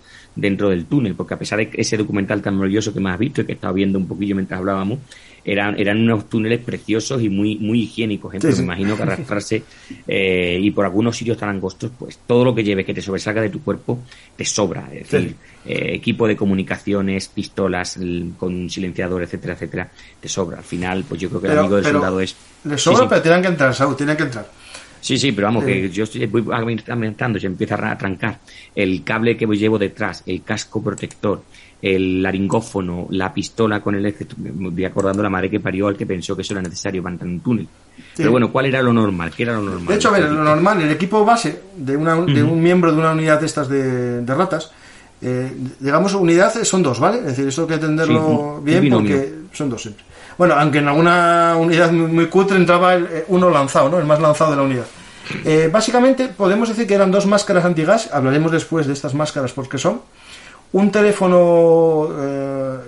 túnel, porque a pesar de ese documental tan maravilloso que me has visto y que he estado viendo un poquillo mientras hablábamos, eran unos túneles preciosos y muy higiénicos, me imagino que arrastrarse y por algunos sitios tan angostos, pues todo lo que lleves que te sobresalga de tu cuerpo te sobra, es decir, equipo de comunicaciones, pistolas con silenciador, etcétera, te sobra. Al final, pues yo creo que el amigo del soldado es... Le sobra, pero tienen que entrar, Saúl, tienen que entrar. Sí, pero vamos, que yo voy aumentando, se empieza a trancar el cable que llevo detrás, el casco protector, el laringófono, la pistola con el... Me voy acordando la madre que parió al que pensó que eso era necesario para entrar en un túnel. Pero bueno, ¿cuál era lo normal? ¿Qué era lo normal? De hecho, a ver, lo normal, el equipo base de un miembro de una unidad de estas de ratas, digamos, unidad son dos, ¿vale? Es decir, eso hay que entenderlo bien, porque son dos siempre. Bueno, aunque en alguna unidad muy cutre entraba uno lanzado, ¿no? El más lanzado de la unidad. Básicamente podemos decir que eran dos máscaras antigas. Hablaremos después de estas máscaras porque son un teléfono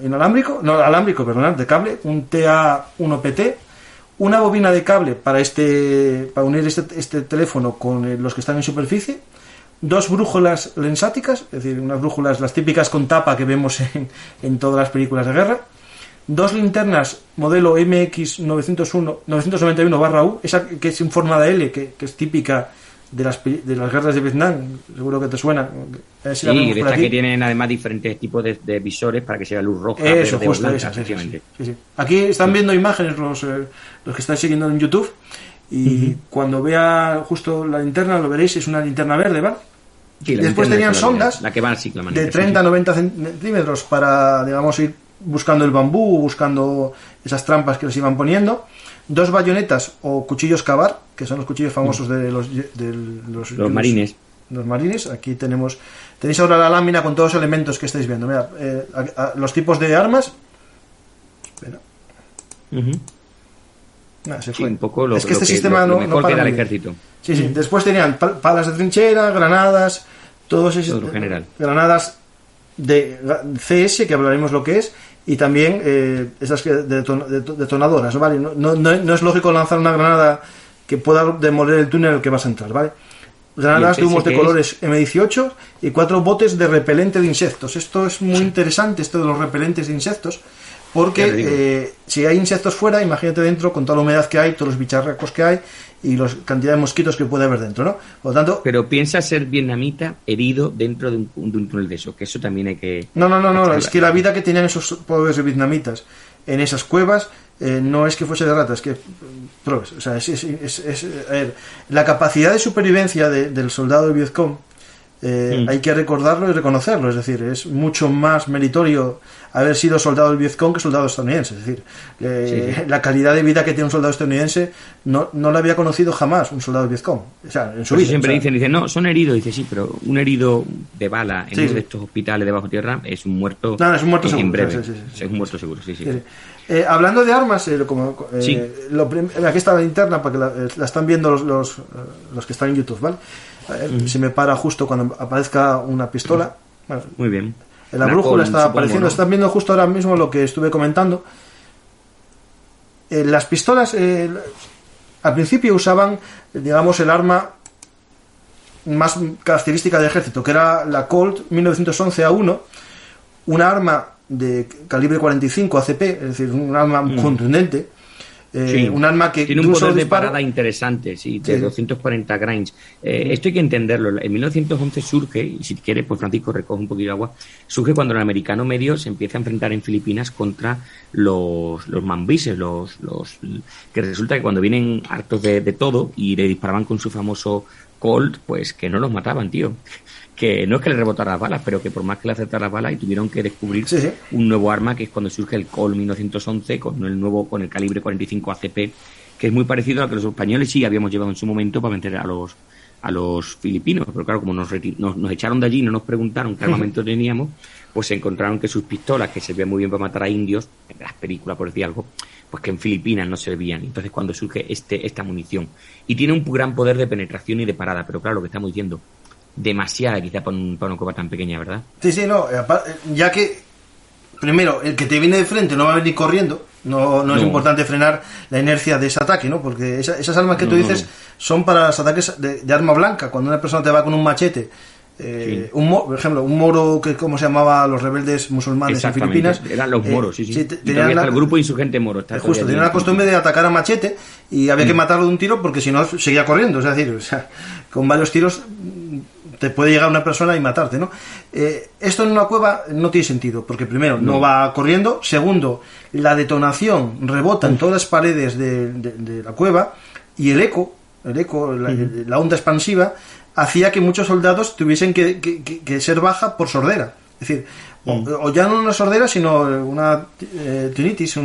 de cable, un TA1PT, una bobina de cable para unir este teléfono con los que están en superficie, dos brújulas lensáticas, es decir, unas brújulas, las típicas con tapa que vemos en todas las películas de guerra, dos linternas modelo MX991/U, esa que es en forma de L, que es típica de las guerras de Vietnam, seguro que te suena. Sí, de estas que tienen además diferentes tipos de visores para que sea luz roja, verde o blanca, sí. Aquí están viendo imágenes los que estáis siguiendo en YouTube, y cuando vea justo la linterna, lo veréis, es una linterna verde, ¿vale? Sí, después tenían sondas de 30 a 90 centímetros para, digamos, ir buscando el bambú, buscando esas trampas que les iban poniendo, dos bayonetas o cuchillos cavar, que son los cuchillos famosos de los marines. Los marines. Aquí tenéis ahora la lámina con todos los elementos que estáis viendo. Mira, los tipos de armas. Espera. Se fue. Sí, un poco es que este sistema no para el ejército. Sí. Después tenían palas de trinchera, granadas, todo general. Granadas de CS, que hablaremos lo que es, y también esas detonadoras, ¿vale? No es lógico lanzar una granada que pueda demoler el túnel al que vas a entrar, ¿vale? Granadas de humos de colores M18 y 4 botes de repelente de insectos. Esto es muy interesante, esto de los repelentes de insectos, porque si hay insectos fuera, imagínate dentro con toda la humedad que hay, todos los bicharracos que hay y la cantidad de mosquitos que puede haber dentro, ¿no? Por lo tanto, pero piensa ser vietnamita herido dentro de un túnel de eso, que eso también hay que... No, es que la vida que tenían esos pobres vietnamitas en esas cuevas no es que fuese de ratas, que pruebes, o sea, a ver, la capacidad de supervivencia del soldado de Vietcong, hay que recordarlo y reconocerlo, es decir, es mucho más meritorio haber sido soldado del Vietcong que soldado estadounidense, es decir, la calidad de vida que tiene un soldado estadounidense no la había conocido jamás un soldado del Vietcong, o sea, en su vida. Siempre dicen, no, son heridos, dice, sí, pero un herido de bala en uno de estos hospitales de bajo tierra es un muerto, es un muerto seguro, en breve, es un muerto seguro, sí. Hablando de armas, aquí está la linterna para que la están viendo los que están en YouTube, ¿vale? Se me para justo cuando aparezca una pistola. Bueno, muy bien. La brújula está apareciendo, ¿no? Están viendo justo ahora mismo lo que estuve comentando. Las pistolas al principio usaban, digamos, el arma más característica del ejército, que era la Colt 1911A1, una arma de calibre 45 ACP, es decir, un arma contundente, un arma que tiene un poder de parada interesante, de 240 grains. Esto hay que entenderlo. En 1911 surge, y si quiere, pues Francisco recoge un poquito de agua, surge cuando el americano medio se empieza a enfrentar en Filipinas contra los mambises, que resulta que cuando vienen hartos de todo y le disparaban con su famoso Colt, pues que no los mataban, tío. Que no es que le rebotara las balas, pero que por más que le acertara las balas y tuvieron que descubrir un nuevo arma, que es cuando surge el Colt 1911 con el calibre 45 ACP, que es muy parecido a lo que los españoles sí habíamos llevado en su momento para vencer a los filipinos, pero claro, como nos echaron de allí y no nos preguntaron qué armamento teníamos, pues se encontraron que sus pistolas, que servían muy bien para matar a indios, en las películas por decir algo, pues que en Filipinas no servían. Entonces cuando surge esta munición, y tiene un gran poder de penetración y de parada, pero claro, lo que estamos diciendo, demasiada quizá para una cueva tan pequeña, ¿verdad? Sí, no, ya que primero, el que te viene de frente no va a venir corriendo, no es importante frenar la inercia de ese ataque, ¿no? Porque esas armas que tú dices son para los ataques de arma blanca, cuando una persona te va con un machete, por ejemplo, un moro que como se llamaba los rebeldes musulmanes en Filipinas, eran los moros, tenían el grupo insurgente moro, justo, tenían la costumbre de atacar a machete y había que matarlo de un tiro porque si no seguía corriendo, es decir, con varios tiros te puede llegar una persona y matarte, ¿no? Esto en una cueva no tiene sentido, porque primero no va corriendo, segundo, la detonación rebota en todas las paredes de la cueva y el eco, la onda expansiva hacía que muchos soldados tuviesen que ser baja por sordera. Es decir, o ya no una sordera, sino una tinnitus,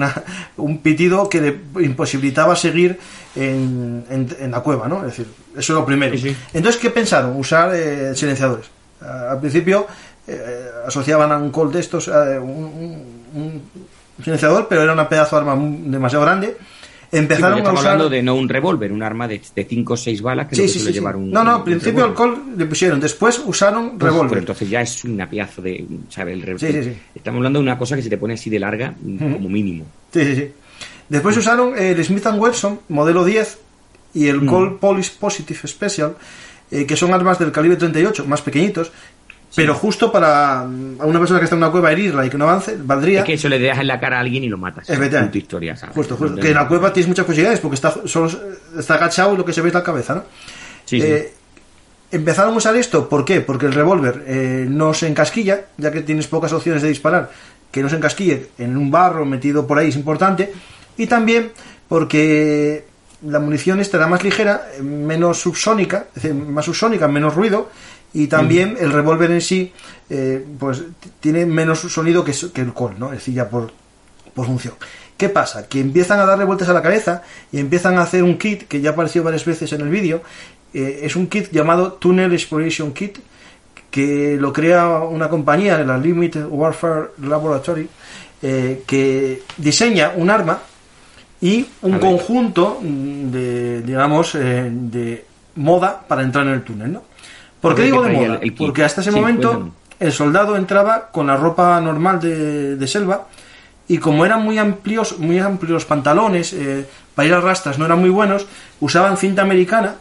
un pitido que le imposibilitaba seguir en la cueva, ¿no? Es decir, eso es lo primero. Sí. Entonces, ¿qué pensaron? Usar silenciadores. Al principio asociaban a un Colt de estos un silenciador, pero era una pedazo de arma demasiado grande. Empezaron a usar... hablando de no un revólver, un arma de 5 o 6 balas que suele llevar un... al principio el Colt le pusieron, después usaron revólver. Pero entonces ya es una pedazo de... ¿sabes? El revólver. Estamos hablando de una cosa que se te pone así de larga como mínimo. Sí. Después usaron el Smith & Wesson modelo 10 y el Colt Police Positive Special, que son armas del calibre 38, más pequeñitos. Pero justo para a una persona que está en una cueva herirla y que no avance, valdría... Es que eso le dejas en la cara a alguien y lo matas. Es historia, ¿sabes? Justo. Que en la cueva tienes muchas posibilidades porque solo está agachado y lo que se ve es la cabeza, ¿no? Sí. Empezaron a usar esto, ¿por qué? Porque el revólver no se encasquilla, ya que tienes pocas opciones de disparar, que no se encasquille en un barro metido por ahí es importante, y también porque la munición estará más ligera, menos subsónica, es decir, más subsónica, menos ruido, y también el revólver en sí pues tiene menos sonido que el Colt, ¿no? Es decir, ya por función. ¿Qué pasa? Que empiezan a darle vueltas a la cabeza y empiezan a hacer un kit que ya apareció varias veces en el vídeo. Es un kit llamado Tunnel Exploration Kit, que lo crea una compañía, la Limited Warfare Laboratory, que diseña un arma y un conjunto de, digamos, de moda para entrar en el túnel, ¿no? ¿Por qué digo de moda? Porque hasta ese momento el soldado entraba con la ropa normal de selva y como eran muy amplios los pantalones, para ir a rastras no eran muy buenos, usaban cinta americana,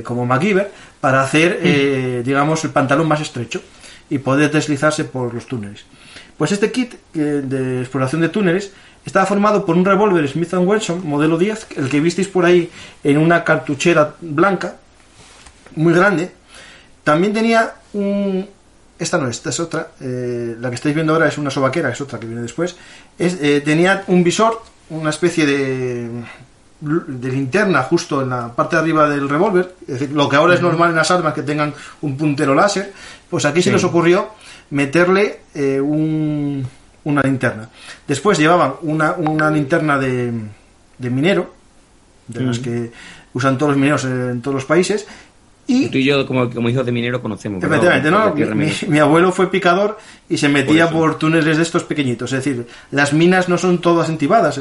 como MacGyver, para hacer, digamos, el pantalón más estrecho y poder deslizarse por los túneles. Pues este kit de exploración de túneles estaba formado por un revólver Smith & Wesson modelo 10, el que visteis por ahí en una cartuchera blanca, muy grande. También tenía esta es otra, la que estáis viendo ahora es una sobaquera, es otra que viene después. Tenía un visor, una especie de linterna justo en la parte de arriba del revólver, es decir, lo que ahora es normal en las armas que tengan un puntero láser, pues aquí se les ocurrió meterle una linterna. Después llevaban una linterna de minero, de las que usan todos los mineros en todos los países. Y tú y yo, como hijos de minero, conocemos. Efectivamente, ¿no? Mi abuelo fue picador y se metía por túneles de estos pequeñitos. Es decir, las minas no son todas entibadas.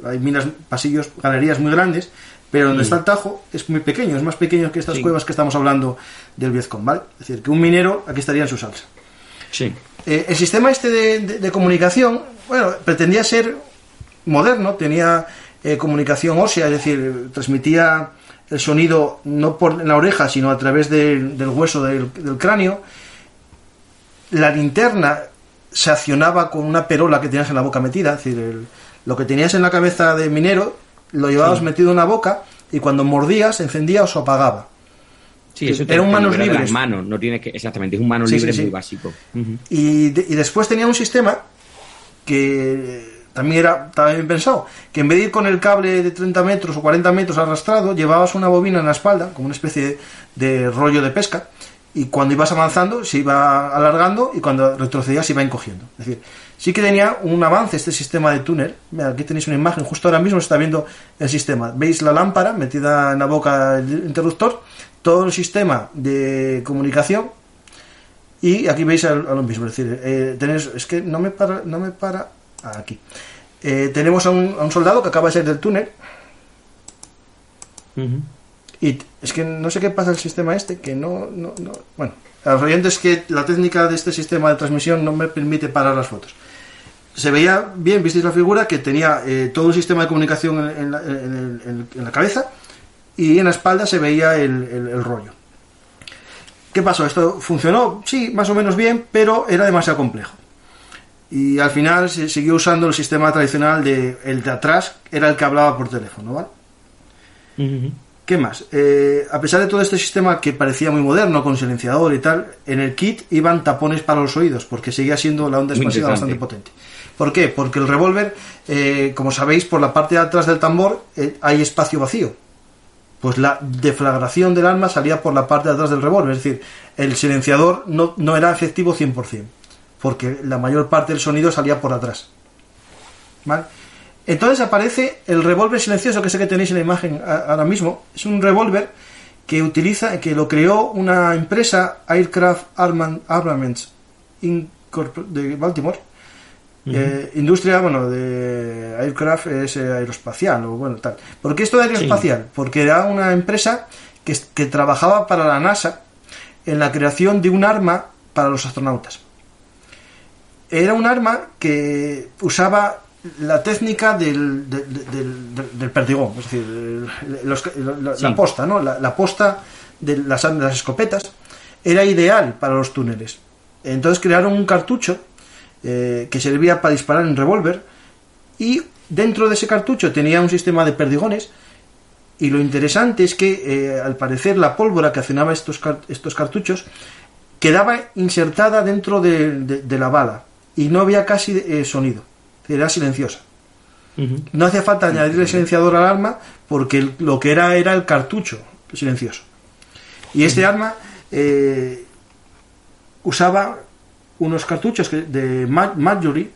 Hay minas, pasillos, galerías muy grandes, pero donde está el tajo es muy pequeño. Es más pequeño que estas cuevas que estamos hablando del Vietcong, ¿vale? Es decir, que un minero aquí estaría en su salsa. Sí. El sistema de comunicación, bueno, pretendía ser moderno. Tenía comunicación ósea, es decir, transmitía el sonido no por la oreja, sino a través del hueso del cráneo. La linterna se accionaba con una perola que tenías en la boca metida, es decir, lo que tenías en la cabeza de minero lo llevabas metido en la boca y cuando mordías se encendía o se apagaba. Sí, eso eran manos libres. Las manos, no tiene que, exactamente, es un mano libre muy básico. Y después tenía un sistema que también estaba bien pensado, que en vez de ir con el cable de 30 metros o 40 metros arrastrado, llevabas una bobina en la espalda, como una especie de rollo de pesca, y cuando ibas avanzando se iba alargando y cuando retrocedías se iba encogiendo. Es decir, sí que tenía un avance este sistema de túnel. Mira, aquí tenéis una imagen, justo ahora mismo se está viendo el sistema. Veis la lámpara metida en la boca del interruptor, todo el sistema de comunicación, y aquí veis a lo mismo. Es decir, es que no me para aquí. Tenemos a un soldado que acaba de salir del túnel. Y es que no sé qué pasa el sistema que no. Bueno, a los oyentes, que la técnica de este sistema de transmisión no me permite parar las fotos. Se veía bien, visteis la figura, que tenía todo un sistema de comunicación en la cabeza, y en la espalda se veía el rollo. ¿Qué pasó? ¿Esto funcionó? Sí, más o menos bien, pero era demasiado complejo. Y al final se siguió usando el sistema tradicional el de atrás, era el que hablaba por teléfono, ¿vale? ¿Qué más? A pesar de todo este sistema que parecía muy moderno, con silenciador y tal, en el kit iban tapones para los oídos, porque seguía siendo la onda expansiva bastante potente. ¿Por qué? Porque el revólver, como sabéis, por la parte de atrás del tambor hay espacio vacío. Pues la deflagración del arma salía por la parte de atrás del revólver, es decir, el silenciador no era efectivo 100%, porque la mayor parte del sonido salía por atrás. ¿Vale? Entonces aparece el revólver silencioso, que sé que tenéis en la imagen ahora mismo. Es un revólver que lo creó una empresa, Aircraft Armaments de Baltimore. Industria, de Aircraft es aeroespacial, o tal. ¿Por qué esto de aeroespacial? Sí. Porque era una empresa que trabajaba para la NASA en la creación de un arma para los astronautas. Era un arma que usaba la técnica del perdigón, es decir, la posta, ¿no? La posta de las escopetas era ideal para los túneles. Entonces crearon un cartucho que servía para disparar en revólver, y dentro de ese cartucho tenía un sistema de perdigones. Y lo interesante es que al parecer la pólvora que accionaba estos cartuchos quedaba insertada dentro de la bala y no había casi sonido, era silenciosa. No hacía falta añadirle silenciador al arma, porque lo que era el cartucho silencioso. Y este arma usaba unos cartuchos de Marjorie.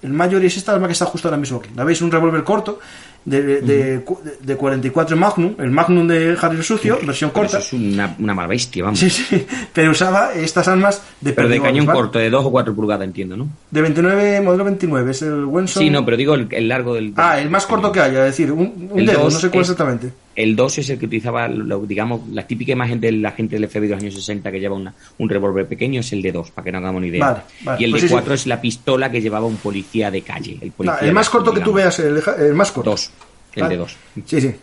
El Marjorie es esta arma que está justo ahora mismo aquí. ¿La veis? Un revólver corto de 44 Magnum, el Magnum de Harry el Sucio, versión corta. Eso es una mala bestia, vamos. Sí, pero usaba estas armas pero de cañón, ¿vale? Corto, de 2 o 4 pulgadas, entiendo, ¿no? De 29, modelo 29, es el Wenson. Sí, no, pero digo el largo del... el más corto que haya, es decir, un dedo, no sé cuál exactamente. El 2 es el que utilizaba, digamos, la típica imagen de la gente del FBI de los años 60 que lleva un revólver pequeño, es el de 2, para que no hagamos ni idea. Vale. Y el de 4 es la pistola que llevaba un policía de calle. El más corto que tú veas, el más corto. 2, el de 2. Sí.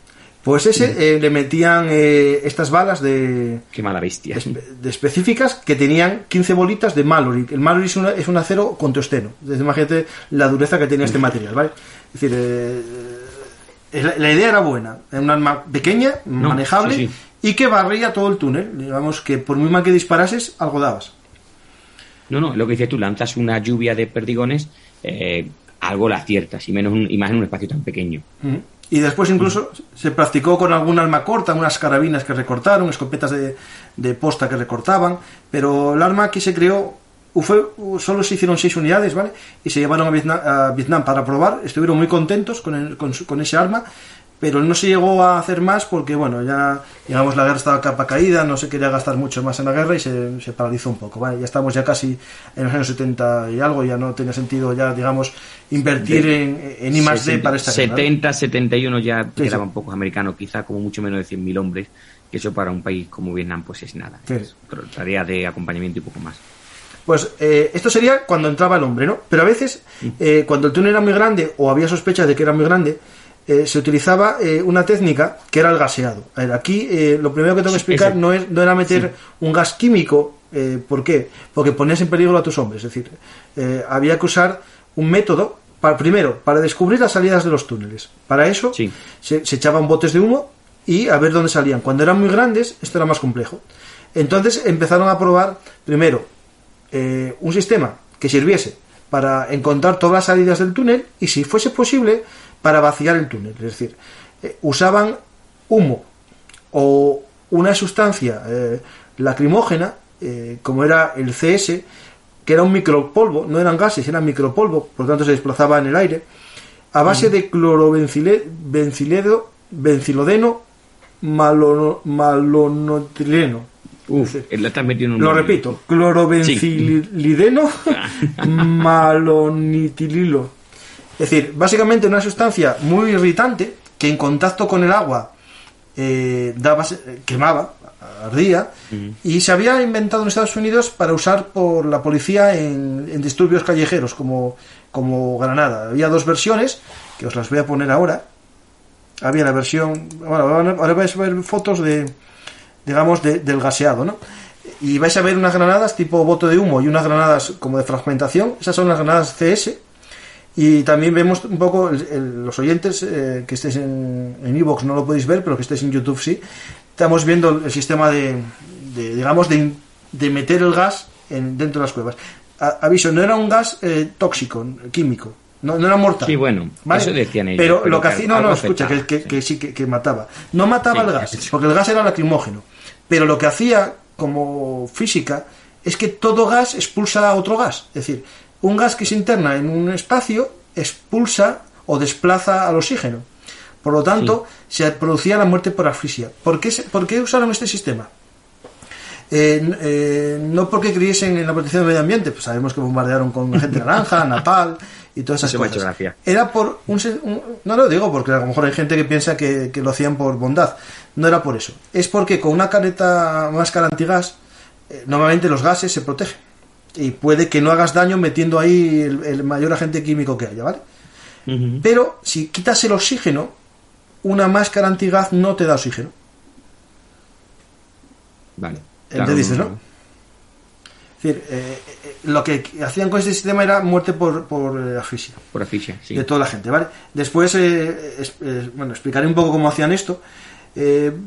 Pues ese le metían estas balas de... Qué mala bestia. De específicas, que tenían 15 bolitas de Mallory. El Mallory es un acero con tungsteno. Imagínate la dureza que tenía este material, ¿vale? Es decir, la idea era buena. Era un arma pequeña, manejable, y que barría todo el túnel. Digamos que por muy mal que disparases, algo dabas. No, lo que dices tú, lanzas una lluvia de perdigones, algo la aciertas, y más en un espacio tan pequeño. Y después incluso se practicó con algún arma corta, unas carabinas que recortaron, escopetas de posta que recortaban, pero el arma que se creó solo se hicieron 6 unidades, ¿vale? Y se llevaron a Vietnam para probar. Estuvieron muy contentos con ese arma, pero no se llegó a hacer más porque, ya, digamos, la guerra estaba capa caída, no se quería gastar mucho más en la guerra y se paralizó un poco, ¿vale? Ya estamos ya casi en los años 70 y algo, ya no tenía sentido ya, digamos, invertir en I+D para esta guerra. 70, 71 ya quedaban pocos americanos, quizá como mucho menos de 100.000 hombres, que eso para un país como Vietnam pues es nada, es tarea de acompañamiento y poco más. Pues esto sería cuando entraba el hombre, ¿no? Pero a veces, cuando el túnel era muy grande o había sospechas de que era muy grande, se utilizaba una técnica que era el gaseado. A ver, aquí lo primero que tengo que explicar no era meter un gas químico. ¿Por qué? Porque ponías en peligro a tus hombres. Es decir, había que usar un método primero, para descubrir las salidas de los túneles. Para eso se echaban botes de humo y a ver dónde salían. Cuando eran muy grandes, esto era más complejo. Entonces empezaron a probar, primero, un sistema que sirviese para encontrar todas las salidas del túnel y, si fuese posible, para vaciar el túnel. Es decir, usaban humo o una sustancia lacrimógena, como era el CS, que era un micropolvo, no eran gases, eran micropolvo, por lo tanto se desplazaba en el aire, a base de clorobencilodeno malonotileno. Lo repito, clorobencilideno malonitililo. Es decir, básicamente una sustancia muy irritante que en contacto con el agua quemaba, ardía, y se había inventado en Estados Unidos para usar por la policía en disturbios callejeros como granada. Había dos versiones que os las voy a poner ahora. Había la versión, bueno, ahora vais a ver fotos del gaseado, ¿no? Y vais a ver unas granadas tipo bote de humo y unas granadas como de fragmentación. Esas son las granadas CS. Y también vemos un poco los oyentes que estéis en iVoox no lo podéis ver, pero que estéis en YouTube sí. Estamos viendo el sistema de meter el gas dentro de las cuevas. Aviso, no era un gas tóxico, químico. No era mortal. Sí, bueno, ¿vale? Eso decían ellos. Pero lo que hacía, escucha, que mataba. No mataba el gas, porque el gas era lacrimógeno. Pero lo que hacía como física es que todo gas expulsa a otro gas. Es decir, un gas que se interna en un espacio expulsa o desplaza al oxígeno. Por lo tanto, se producía la muerte por asfixia. ¿Por qué usaron este sistema? No porque creyesen en la protección del medio ambiente, pues sabemos que bombardearon con gente naranja, napal y todas esas cosas. Era por no lo digo porque a lo mejor hay gente que piensa que lo hacían por bondad. No era por eso. Es porque con una máscara antigas, normalmente los gases se protegen. Y puede que no hagas daño metiendo ahí el mayor agente químico que haya, ¿vale? Pero si quitas el oxígeno, una máscara antigaz no te da oxígeno. Vale. ¿Entendiste, no? Es decir, lo que hacían con este sistema era muerte por asfixia. Por asfixia, sí. De toda la gente, ¿vale? Después, explicaré un poco cómo hacían esto.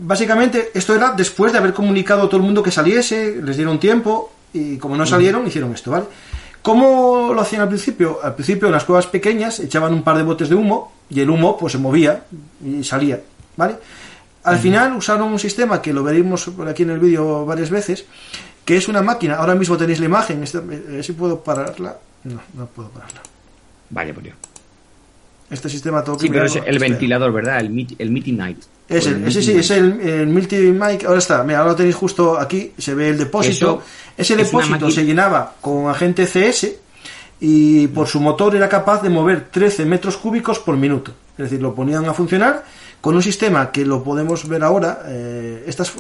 Básicamente, esto era después de haber comunicado a todo el mundo que saliese, les dieron tiempo, y como no salieron, hicieron esto, ¿vale? ¿Cómo lo hacían al principio? Al principio, en las cuevas pequeñas, echaban un par de botes de humo, y el humo, pues, se movía y salía, ¿vale? Al final usaron un sistema que lo veremos por aquí en el vídeo varias veces, que es una máquina. Ahora mismo tenéis la imagen. ¿Si puedo pararla? No puedo pararla. Vaya por Dios. Este sistema todo sí, pero es el ventilador, ¿verdad? El Mighty Knight. Es el Mighty Knight. Ahora está. Mira, ahora lo tenéis justo aquí. Se ve el depósito. Ese depósito se llenaba con agente CS y por su motor era capaz de mover 13 metros cúbicos por minuto. Es decir, lo ponían a funcionar con un sistema que lo podemos ver ahora.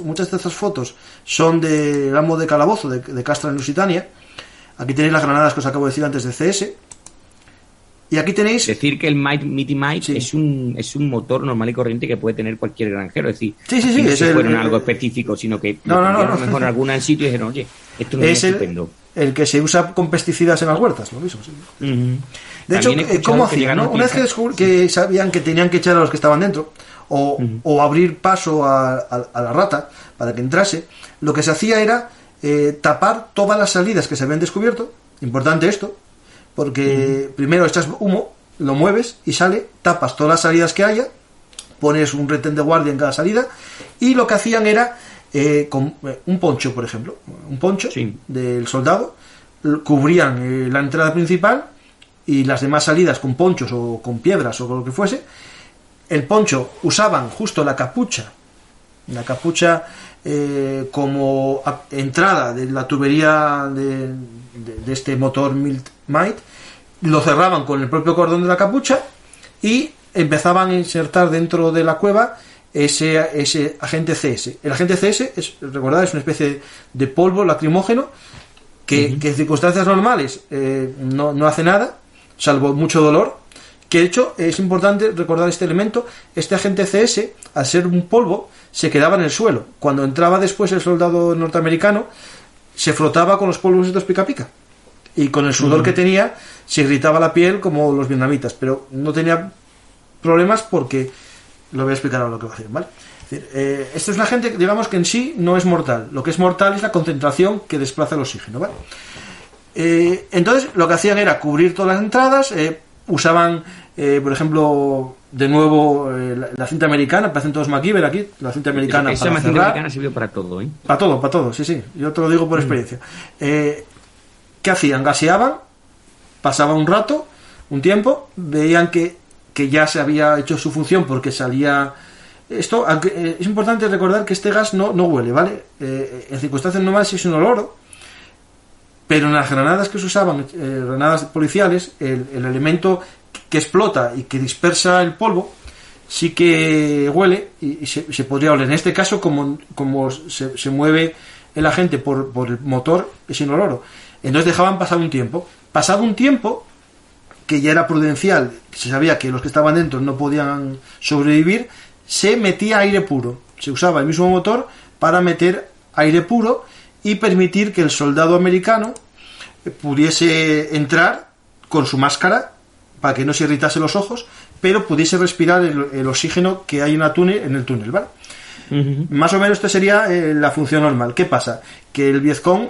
Muchas de estas fotos son del Amo de Calabozo, de Castra en Lusitania. Aquí tenéis las granadas que os acabo de decir antes de CS. Y aquí tenéis... Decir que el Mighty Might es un motor normal y corriente que puede tener cualquier granjero. Es decir, no es fueron algo específico, sino que no. A lo mejor en alguna sitio y dijeron, oye, esto no es estupendo. El que se usa con pesticidas en las huertas, lo mismo. Sí. De hecho, ¿cómo hacían? ¿No? Una vez que sabían que tenían que echar a los que estaban dentro o abrir paso a la rata para que entrase, lo que se hacía era tapar todas las salidas que se habían descubierto. Importante esto, porque primero echas humo, lo mueves y sale, tapas todas las salidas que haya, pones un retén de guardia en cada salida, y lo que hacían era con un poncho, por ejemplo, un poncho del soldado, cubrían la entrada principal y las demás salidas con ponchos o con piedras o con lo que fuese. El poncho usaban justo la capucha como entrada de la tubería de este motor Might, lo cerraban con el propio cordón de la capucha y empezaban a insertar dentro de la cueva ese agente CS. El agente CS recordad, es una especie de polvo lacrimógeno que en circunstancias normales no hace nada, salvo mucho dolor. Que de hecho es importante recordar este elemento. Este agente CS, al ser un polvo, se quedaba en el suelo. Cuando entraba después el soldado norteamericano, se frotaba con los polvos estos pica pica y con el sudor que tenía se irritaba la piel como los vietnamitas, pero no tenía problemas porque lo voy a explicar ahora lo que va a hacer, ¿vale? Es decir, esto es una gente, digamos, que en sí no es mortal. Lo que es mortal es la concentración que desplaza el oxígeno, ¿vale? Entonces lo que hacían era cubrir todas las entradas, usaban, por ejemplo, de nuevo la cinta americana, parecen todos MacGyver aquí, la cinta americana esa para cinta cerrar. americana sirvió para todo, ¿eh? Para todo, sí, yo te lo digo por experiencia. ¿Qué hacían? Gaseaban, pasaba un rato, un tiempo, veían que ya se había hecho su función porque salía... Esto, aunque, es importante recordar que este gas no huele, ¿vale? En circunstancias normales es un olor, pero en las granadas que se usaban, granadas policiales, el elemento que explota y que dispersa el polvo sí que huele y se podría oler. En este caso, como se mueve el agente por el motor, es inoloro. Entonces dejaban pasar un tiempo. Pasado un tiempo, que ya era prudencial, se sabía que los que estaban dentro no podían sobrevivir, se metía aire puro. Se usaba el mismo motor para meter aire puro y permitir que el soldado americano pudiese entrar con su máscara para que no se irritase los ojos, pero pudiese respirar el oxígeno que hay en el túnel, ¿vale? Más o menos esta sería la función normal. ¿Qué pasa? Que el Vietcong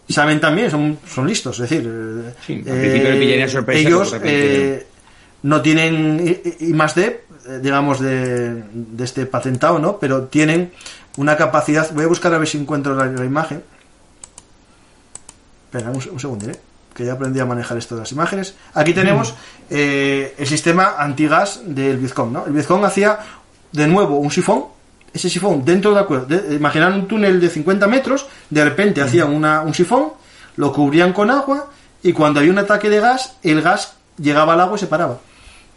saben también, son listos, es decir, sí, al principio le pillaría sorpresa, ellos no tienen I+D, digamos, de este patentado, ¿no? Pero tienen una capacidad. Voy a buscar a ver si encuentro la imagen. Espera, un segundo, que ya aprendí a manejar esto de las imágenes. Aquí tenemos el sistema antigas del Vietcong, ¿no? El Vietcong hacía de nuevo un sifón. Ese sifón dentro de la cueva, imaginar un túnel de 50 metros, de repente hacían un sifón, lo cubrían con agua y cuando había un ataque de gas, el gas llegaba al agua y se paraba.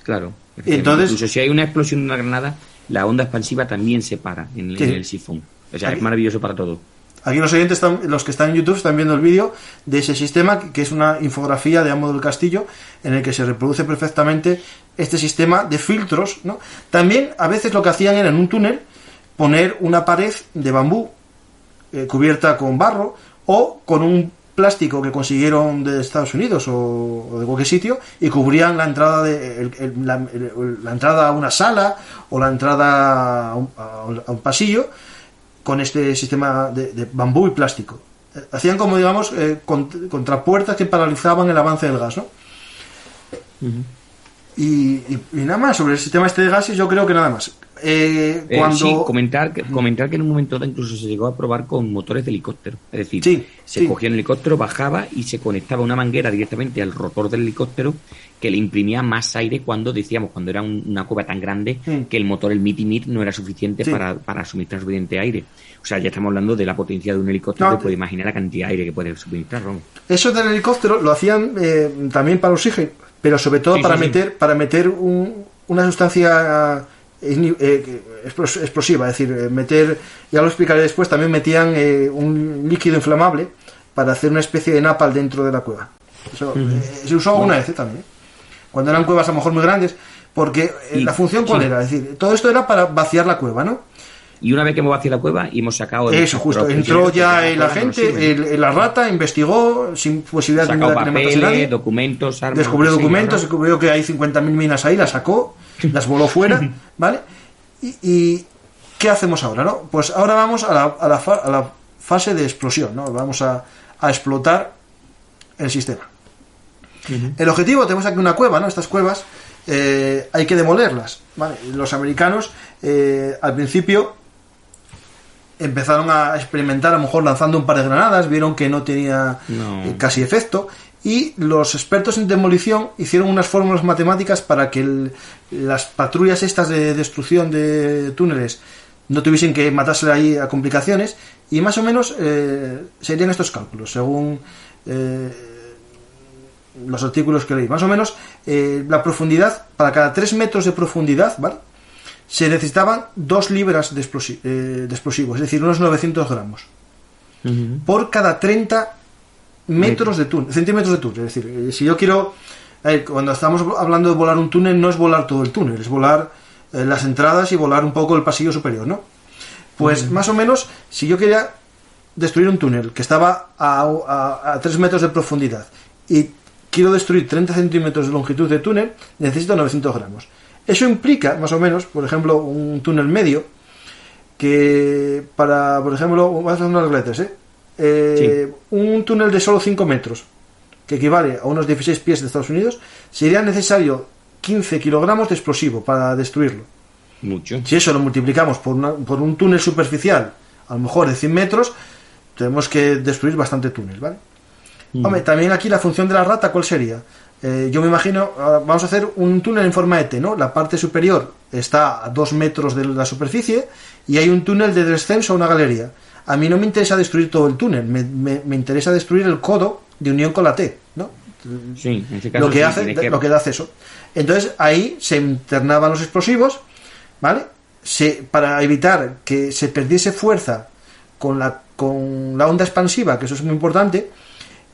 Claro. Entonces, incluso si hay una explosión de una granada, la onda expansiva también se para en el sifón. O sea, es maravilloso para todo. Aquí los oyentes, los que están en YouTube, están viendo el vídeo de ese sistema, que es una infografía de Amo del Castillo, en el que se reproduce perfectamente este sistema de filtros, ¿no? También, a veces lo que hacían era en un túnel poner una pared de bambú cubierta con barro o con un plástico que consiguieron de Estados Unidos o de cualquier sitio y cubrían la entrada la entrada a una sala o la entrada a un pasillo con este sistema de bambú y plástico. Hacían como, digamos, contrapuertas que paralizaban el avance del gas, ¿no? Y nada más sobre el sistema este de gases, yo creo que nada más. Sí, comentar que en un momento dado incluso se llegó a probar con motores de helicóptero. Es decir, se cogía un helicóptero, bajaba y se conectaba una manguera directamente al rotor del helicóptero que le imprimía más aire cuando era una cueva tan grande que el motor, el MIT no era suficiente para suministrar suficiente aire. O sea, ya estamos hablando de la potencia de un helicóptero, que puede imaginar la cantidad de aire que puede suministrar, ¿no? Eso del helicóptero lo hacían también para oxígeno, pero sobre todo para meter una sustancia explosiva, es decir, ya lo explicaré después, también metían un líquido inflamable para hacer una especie de napalm dentro de la cueva. Eso se usó una vez también, cuando eran cuevas a lo mejor muy grandes, porque la función ¿cuál era? Es decir, todo esto era para vaciar la cueva, ¿no? Y una vez que hemos vaciado la cueva y hemos sacado... Eso, justo. Entró ya el agente, la rata, investigó sin posibilidad de que matase a nadie. Documentos, armas... Descubrió documentos, descubrió que hay 50.000 minas ahí, las sacó, las voló fuera, ¿vale? Y ¿qué hacemos ahora, no? Pues ahora vamos a la fase de explosión, ¿no? Vamos a explotar el sistema. El objetivo, tenemos aquí una cueva, ¿no? Estas cuevas hay que demolerlas, ¿vale? Los americanos al principio empezaron a experimentar, a lo mejor lanzando un par de granadas, vieron que no tenía casi efecto, y los expertos en demolición hicieron unas fórmulas matemáticas para que las patrullas estas de destrucción de túneles no tuviesen que matarse ahí a complicaciones, y más o menos serían estos cálculos, según los artículos que leí. Más o menos la profundidad, para cada 3 metros de profundidad, ¿vale?, se necesitaban 2 libras de explosivos, es decir, unos 900 gramos por cada 30 metros de túnel, centímetros de túnel. Es decir, si yo quiero, cuando estamos hablando de volar un túnel, no es volar todo el túnel, es volar las entradas y volar un poco el pasillo superior, ¿no? Pues más o menos, si yo quería destruir un túnel que estaba a 3 metros de profundidad y quiero destruir 30 centímetros de longitud de túnel, necesito 900 gramos. Eso implica, más o menos, por ejemplo, un túnel medio, que para, por ejemplo, voy a hacer unas letras, un túnel de solo 5 metros, que equivale a unos 16 pies de Estados Unidos, sería necesario 15 kilogramos de explosivo para destruirlo. Mucho. Si eso lo multiplicamos por un túnel superficial, a lo mejor de 100 metros, tenemos que destruir bastante túnel, ¿vale? Hombre, también aquí la función de la rata, ¿cuál sería? Yo me imagino, vamos a hacer un túnel en forma de T, ¿no? La parte superior está a 2 metros de la superficie y hay un túnel de descenso a una galería. A mí no me interesa destruir todo el túnel, me interesa destruir el codo de unión con la T, ¿no? Sí, en ese caso lo que da acceso. Entonces ahí se internaban los explosivos, ¿vale? Para evitar que se perdiese fuerza con la onda expansiva, que eso es muy importante,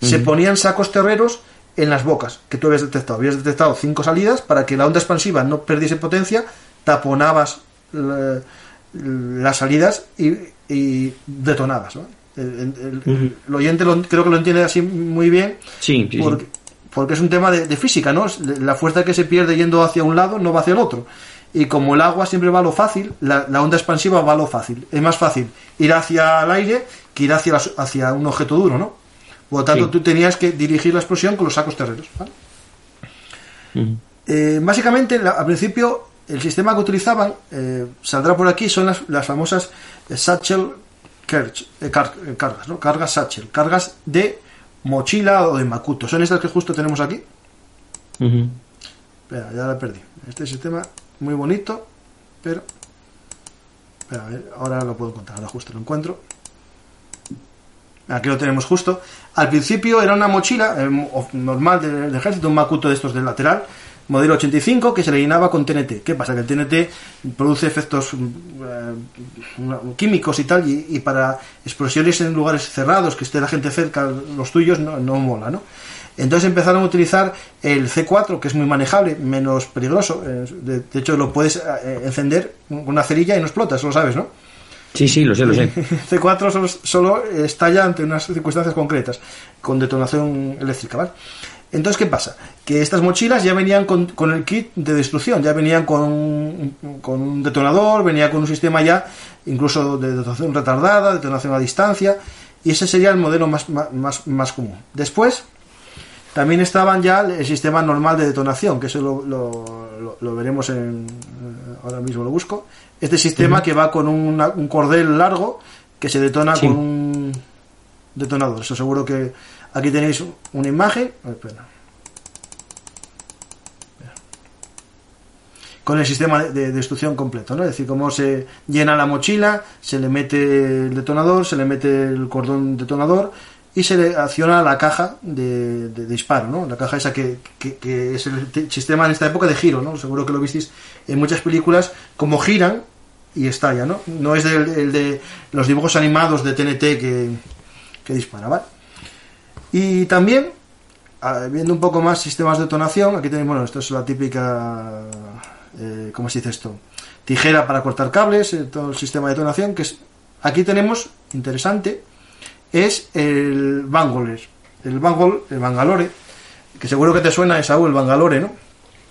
se ponían sacos terreros en las bocas que tú habías detectado. Habías detectado 5 salidas para que la onda expansiva no perdiese potencia, taponabas las salidas y detonabas, ¿no? El oyente creo que lo entiende así muy bien, sí. Porque es un tema de física, ¿no? La fuerza que se pierde yendo hacia un lado no va hacia el otro. Y como el agua siempre va a lo fácil, la onda expansiva va a lo fácil. Es más fácil ir hacia el aire que ir hacia un objeto duro, ¿no? Por lo tanto, tú tenías que dirigir la explosión con los sacos terreros, ¿vale? Básicamente, al principio, el sistema que utilizaban, saldrá por aquí, son las famosas satchel cargas, ¿no? Cargas satchel, cargas de mochila o de Makuto. Son estas que justo tenemos aquí. Espera, ya la perdí. Este sistema muy bonito, pero espera, a ver, ahora lo puedo encontrar, ahora justo lo encuentro. Aquí lo tenemos justo. Al principio era una mochila normal del ejército, un Makuto de estos del lateral, modelo 85, que se le llenaba con TNT. ¿Qué pasa? Que el TNT produce efectos químicos y tal, y para explosiones en lugares cerrados, que esté la gente cerca, los tuyos, no mola, ¿no? Entonces empezaron a utilizar el C4, que es muy manejable, menos peligroso. De hecho, lo puedes encender con una cerilla y no explota, eso lo sabes, ¿no? Sí, lo sé. C4 solo estalla ante unas circunstancias concretas, con detonación eléctrica, ¿vale? Entonces, ¿qué pasa? Que estas mochilas ya venían con el kit de destrucción, ya venían con un detonador, venía con un sistema ya incluso de detonación retardada, detonación a distancia, y ese sería el modelo más común. Después, también estaban ya el sistema normal de detonación, que eso lo veremos ahora mismo lo busco. Este sistema que va con un cordel largo que se detona con un detonador. Eso seguro que aquí tenéis una imagen. Espera. Con el sistema de destrucción completo, ¿no? Es decir, cómo se llena la mochila, se le mete el detonador, se le mete el cordón detonador y se le acciona la caja de disparo, ¿no? La caja esa que es el sistema en esta época de giro, ¿no? Seguro que lo visteis en muchas películas, como giran y estalla, ¿no? No es el de los dibujos animados de TNT que dispara, ¿vale? Y también, viendo un poco más sistemas de detonación, aquí tenéis, bueno, esto es la típica, ¿cómo se dice esto? Tijera para cortar cables, todo el sistema de detonación, aquí tenemos, interesante, es el Bangalore, el Bangalore, que seguro que te suena, Saúl, el Bangalore, ¿no?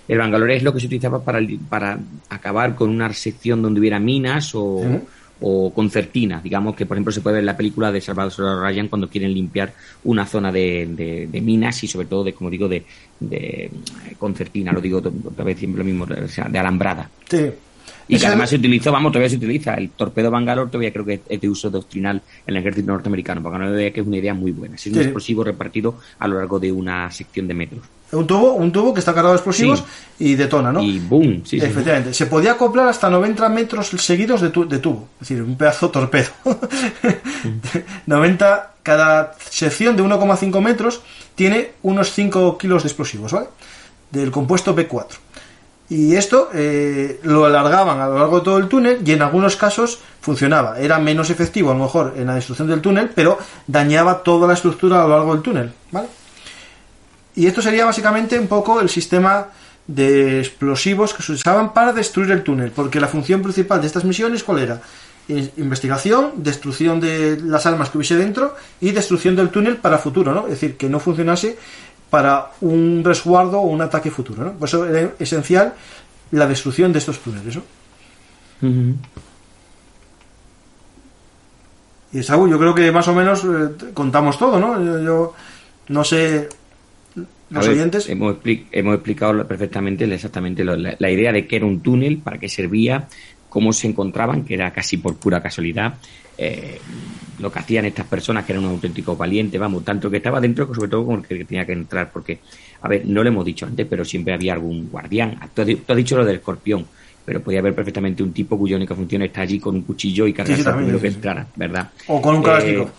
El Bangalore es lo que se utilizaba para acabar con una sección donde hubiera minas o concertina, digamos, que por ejemplo se puede ver en la película de Salvador Ryan cuando quieren limpiar una zona de minas y sobre todo de concertina, lo digo otra vez siempre lo mismo, o sea, de alambrada. Sí. Y que además todavía se utiliza. El torpedo Bangalore todavía creo que es de uso doctrinal en el ejército norteamericano, porque no vea que es una idea muy buena. Es un explosivo repartido a lo largo de una sección de metros. Un tubo que está cargado de explosivos y detona, ¿no? Y boom, sí. Efectivamente. Se podía acoplar hasta 90 metros seguidos de tubo. Es decir, un pedazo torpedo. 90, cada sección de 1,5 metros tiene unos 5 kilos de explosivos, ¿vale? Del compuesto B4. Y esto lo alargaban a lo largo de todo el túnel y en algunos casos funcionaba. Era menos efectivo a lo mejor en la destrucción del túnel, pero dañaba toda la estructura a lo largo del túnel, ¿vale? Y esto sería básicamente un poco el sistema de explosivos que se usaban para destruir el túnel, porque la función principal de estas misiones, ¿cuál era? investigación, destrucción de las armas que hubiese dentro y destrucción del túnel para futuro, ¿no? Es decir, que no funcionase para un resguardo o un ataque futuro, ¿no? Por eso era esencial la destrucción de estos túneles, ¿no? Uh-huh. Y Saúl, yo creo que más o menos contamos todo, ¿no? Yo no sé, los oyentes. Hemos explicado perfectamente, exactamente la idea de qué era un túnel, para qué servía, cómo se encontraban, que era casi por pura casualidad, lo que hacían estas personas, que eran un auténtico valiente, vamos, tanto que estaba dentro, sobre todo como el que tenía que entrar, porque, a ver, no lo hemos dicho antes, pero siempre había algún guardián. Tú has dicho lo del escorpión, pero podía haber perfectamente un tipo cuya única función está allí con un cuchillo y cargarse al primero que entrara, ¿verdad? O con un Kalashnikov.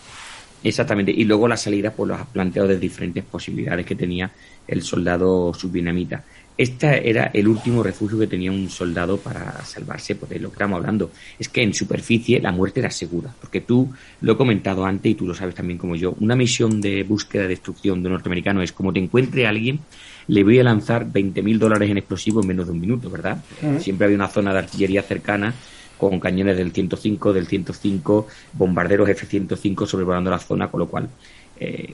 Exactamente, y luego la salida pues los has planteado de diferentes posibilidades que tenía el soldado subvietnamita. Este era el último refugio que tenía un soldado para salvarse, pues de lo que estamos hablando. Es que en superficie la muerte era segura, porque tú lo he comentado antes y tú lo sabes también como yo. Una misión de búsqueda y destrucción de un norteamericano es como te encuentre a alguien, le voy a lanzar $20,000 en explosivos en menos de un minuto, ¿verdad? Uh-huh. Siempre había una zona de artillería cercana con cañones del 105, del 105, bombarderos F-105 sobrevolando la zona, con lo cual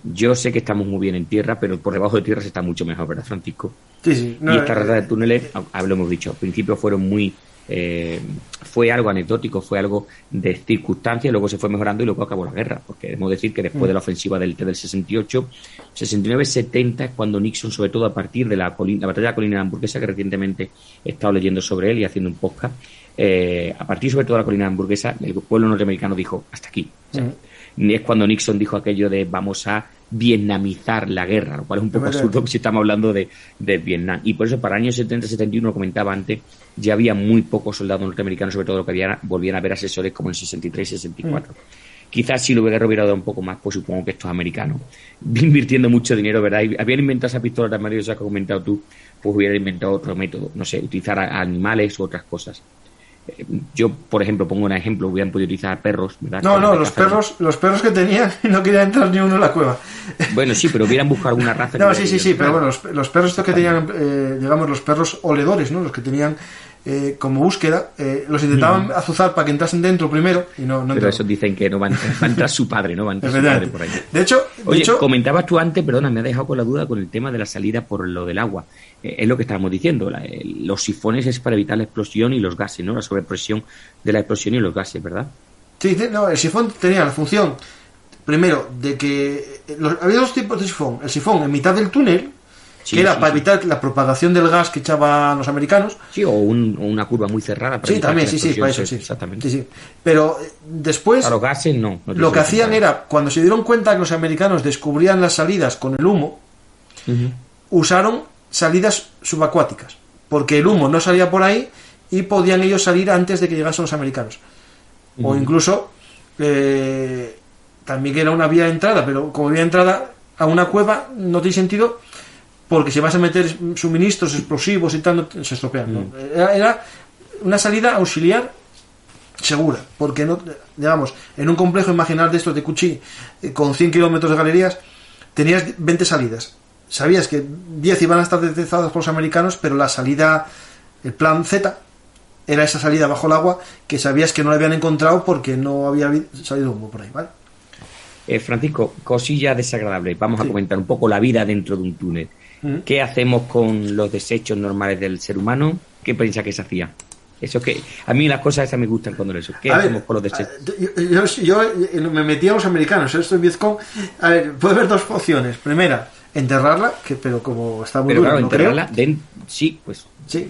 yo sé que estamos muy bien en tierra, pero por debajo de tierra se está mucho mejor, ¿verdad, Francisco? Sí, sí. No, y estas ratas de túneles, lo hemos dicho, al principio fueron muy... fue algo anecdótico, fue algo de circunstancias, luego se fue mejorando y luego acabó la guerra, porque debemos decir que después de la ofensiva del 68, 69-70 es cuando Nixon, sobre todo a partir de la batalla de la colina hamburguesa, que recientemente he estado leyendo sobre él y haciendo un podcast, a partir sobre todo de la colina hamburguesa, el pueblo norteamericano dijo hasta aquí. O sea, es cuando Nixon dijo aquello de vamos a vietnamizar la guerra, lo cual es un poco absurdo si estamos hablando de Vietnam. Y por eso para el año 70-71, lo comentaba antes, ya había muy pocos soldados norteamericanos, sobre todo lo que volvían a haber asesores como en 63-64. Quizás si lo hubiera dado un poco más, pues supongo que estos americanos, invirtiendo mucho dinero, ¿verdad? Y habían inventado esa pistola tan maravillosa que has comentado tú, pues hubieran inventado otro método, no sé, utilizar animales u otras cosas. Yo, por ejemplo, pongo un ejemplo, hubieran podido utilizar perros, ¿verdad? No, los perros que tenían no querían entrar ni uno en la cueva. Bueno, sí, pero hubieran buscado alguna raza. No, sí, pero bueno, los perros estos que tenían, digamos, los perros oledores, ¿no? Los que tenían como búsqueda, los intentaban azuzar para que entrasen dentro primero y no pero esos dicen que no va a entrar su padre, ¿no? Va a entrar su padre por ahí. De hecho, comentabas tú antes, perdona, me ha dejado con la duda con el tema de la salida por lo del agua. Es lo que estábamos diciendo, los sifones es para evitar la explosión y los gases, ¿no? La sobrepresión de la explosión y los gases, ¿verdad? Sí, no, el sifón tenía la función, primero, de que había dos tipos de sifón. El sifón en mitad del túnel, que era para evitar la propagación del gas que echaban los americanos. Sí, o una curva muy cerrada. Para también, para eso, sí. Exactamente. Sí. Pero después, a los gases no lo que hacían era, cuando se dieron cuenta que los americanos descubrían las salidas con el humo, usaron salidas subacuáticas, porque el humo no salía por ahí y podían ellos salir antes de que llegasen los americanos. O incluso también que era una vía de entrada, pero como vía de entrada a una cueva no tiene sentido, porque si vas a meter suministros explosivos y tal, se estropean, ¿no? Era una salida auxiliar segura, porque no, digamos, en un complejo imaginar de estos de Cuchí con 100 kilómetros de galerías tenías 20 salidas. Sabías que 10 iban a estar detectadas por los americanos, pero la salida, el plan Z, era esa salida bajo el agua que sabías que no la habían encontrado porque no había salido humo por ahí, ¿vale? Francisco, cosilla desagradable. Vamos a comentar un poco la vida dentro de un túnel. ¿Qué hacemos con los desechos normales del ser humano? ¿Qué piensa que se hacía? Eso que a mí las cosas esas me gustan cuando eso. ¿Qué hacemos con los desechos? Yo me metí a los americanos. Esto en Vietcong. A ver, puede haber dos opciones. Primera, enterrarla, pero como está muy duro, claro, no enterrarla, sí, pues sí,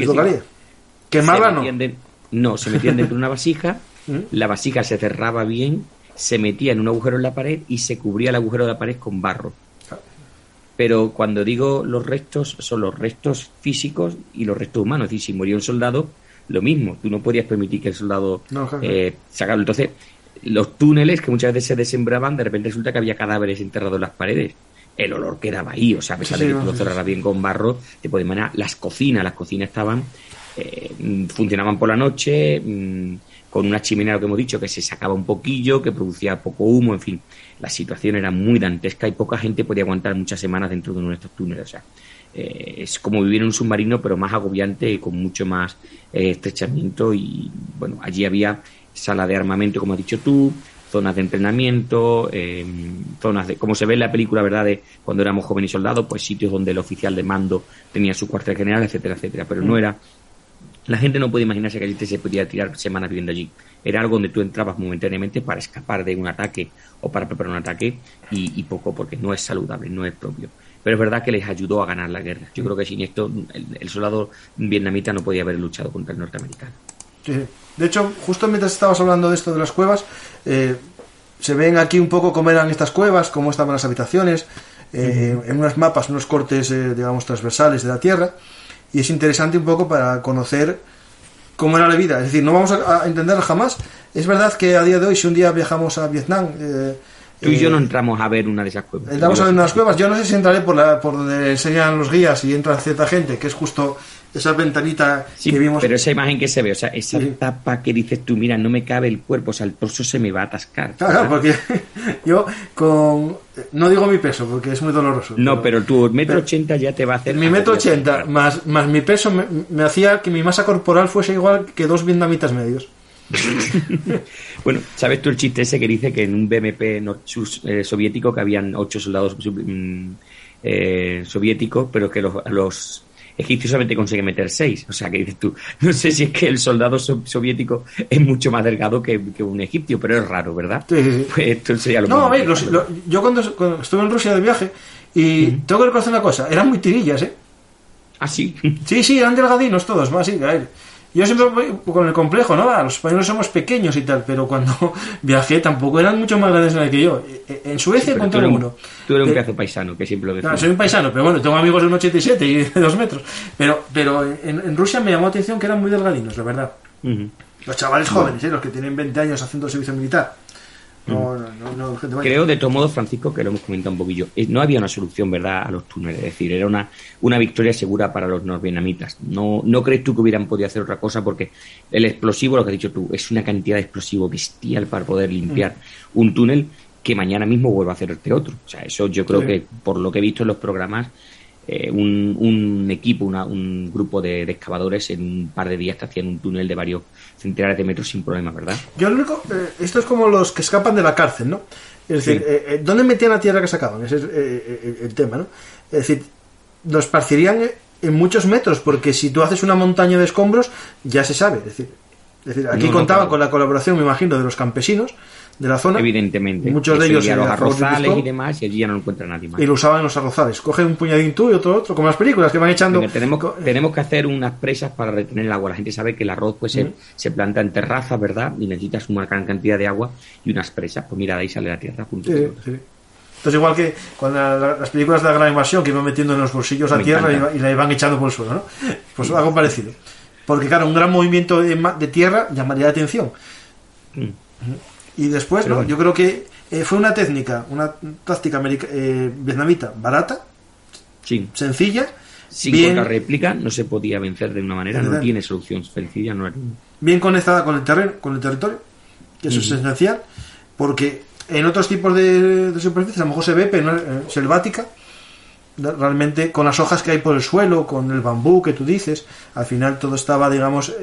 tocaría. Quemarla no. Se metían dentro de una vasija. La vasija se cerraba bien, se metía en un agujero en la pared y se cubría el agujero de la pared con barro. Pero cuando digo los restos, son los restos físicos y los restos humanos. Es decir, si moría un soldado, lo mismo. Tú no podías permitir que el soldado sacarlo. Entonces, los túneles que muchas veces se desembraban, de repente resulta que había cadáveres enterrados en las paredes. El olor quedaba ahí, o sea, a pesar de que tú lo cerraras bien con barro, te podías imaginar. Las cocinas estaban, funcionaban por la noche, con una chimenea, lo que hemos dicho, que se sacaba un poquillo, que producía poco humo, en fin. La situación era muy dantesca y poca gente podía aguantar muchas semanas dentro de uno de estos túneles. O sea, es como vivir en un submarino, pero más agobiante y con mucho más estrechamiento. Y bueno, allí había sala de armamento, como has dicho tú, zonas de entrenamiento, zonas de, como se ve en la película, ¿verdad?, de cuando éramos jóvenes y soldados, pues sitios donde el oficial de mando tenía su cuartel general, etcétera, etcétera. Pero no era... La gente no puede imaginarse que allí se podía tirar semanas viviendo allí. Era algo donde tú entrabas momentáneamente para escapar de un ataque o para preparar un ataque y poco, porque no es saludable, no es propio. Pero es verdad que les ayudó a ganar la guerra. Yo creo que sin esto el soldado vietnamita no podía haber luchado contra el norteamericano. Sí. De hecho, justo mientras estabas hablando de esto de las cuevas, se ven aquí un poco cómo eran estas cuevas, cómo estaban las habitaciones, en unos mapas, unos cortes, digamos, transversales de la tierra, y es interesante un poco para conocer cómo era la vida. Es decir, no vamos a entenderla jamás. Es verdad que a día de hoy, si un día viajamos a Vietnam... Tú y yo no entramos a ver una de esas cuevas. Entramos a ver unas cuevas. Yo no sé si entraré por donde enseñan los guías y entra cierta gente, que es justo esa ventanita sí, que vimos. Pero esa imagen que se ve, o sea, esa tapa que dices tú, mira, no me cabe el cuerpo, o sea, el torso se me va a atascar. Claro, porque yo no digo mi peso, porque es muy doloroso. No, pero tu 1,80 m ya te va a hacer... Mi 1,80 m más mi peso me hacía que mi masa corporal fuese igual que 2 vietnamitas medios. Bueno, ¿sabes tú el chiste ese que dice que en un BMP soviético que habían 8 soldados soviéticos, pero que los egipcios solamente consiguen meter 6? O sea, que dices tú, no sé si es que el soldado soviético es mucho más delgado que un egipcio, pero es raro, ¿verdad? Sí. Pues esto sería lo mismo. No, a ver, yo cuando estuve en Rusia de viaje, y tengo que reconocer una cosa, eran muy tirillas, ¿eh? ¿Ah, sí? Sí, eran delgadinos todos, más, sí, a ver. Yo siempre voy con el complejo, ¿no? Los españoles somos pequeños y tal, pero cuando viajé tampoco eran mucho más grandes que yo. En Suecia encontré uno. Tú eres un pedazo paisano, que siempre lo decís. No, soy un paisano, pero bueno, tengo amigos de 1,87 y de 2 metros. Pero en Rusia me llamó la atención que eran muy delgadinos, la verdad. Los chavales jóvenes, los que tienen 20 años haciendo servicio militar. No, gente vaya. Creo, de todos modos, Francisco, que lo hemos comentado un poquillo, no había una solución, ¿verdad?, a los túneles. Es decir, era una victoria segura para los norvietnamitas. No crees tú que hubieran podido hacer otra cosa, porque el explosivo, lo que has dicho tú, es una cantidad de explosivo bestial para poder limpiar un túnel que mañana mismo vuelva a hacer este otro. O sea, eso yo creo que, por lo que he visto en los programas, un equipo, un grupo de excavadores en un par de días te hacían un túnel de varios centenares de metros sin problema, ¿verdad? Yo lo único, esto es como los que escapan de la cárcel, ¿no? Es decir, ¿dónde metían la tierra que sacaban? Ese es el tema, ¿no? Es decir, lo esparcirían en muchos metros, porque si tú haces una montaña de escombros, ya se sabe. Es decir, aquí contaban con la colaboración, me imagino, de los campesinos de la zona. Evidentemente. Muchos de ellos a los arrozales y demás, y allí ya no encuentra nadie más. Y lo usaban en los arrozales. Cogen un puñadín tú y otro, como las películas que van echando. Venga, tenemos que hacer unas presas para retener el agua. La gente sabe que el arroz pues se planta en terrazas, ¿verdad? Y necesitas una gran cantidad de agua y unas presas. Pues mira, de ahí sale la tierra. Punto. Sí. Entonces, igual que cuando las películas de la gran invasión, que iban metiendo en los bolsillos la tierra y la iban echando por el suelo, ¿no? Pues algo parecido. Porque, claro, un gran movimiento de tierra llamaría la atención. Y después, ¿no? Yo creo que fue una táctica vietnamita barata, sencilla. Sin contrarréplica, no se podía vencer de una manera, no tiene solución sencilla, no era. Bien conectada con el terreno, con el territorio, que eso es esencial, porque en otros tipos de superficies a lo mejor se ve, pero no, selvática, realmente con las hojas que hay por el suelo, con el bambú que tú dices, al final todo estaba, digamos,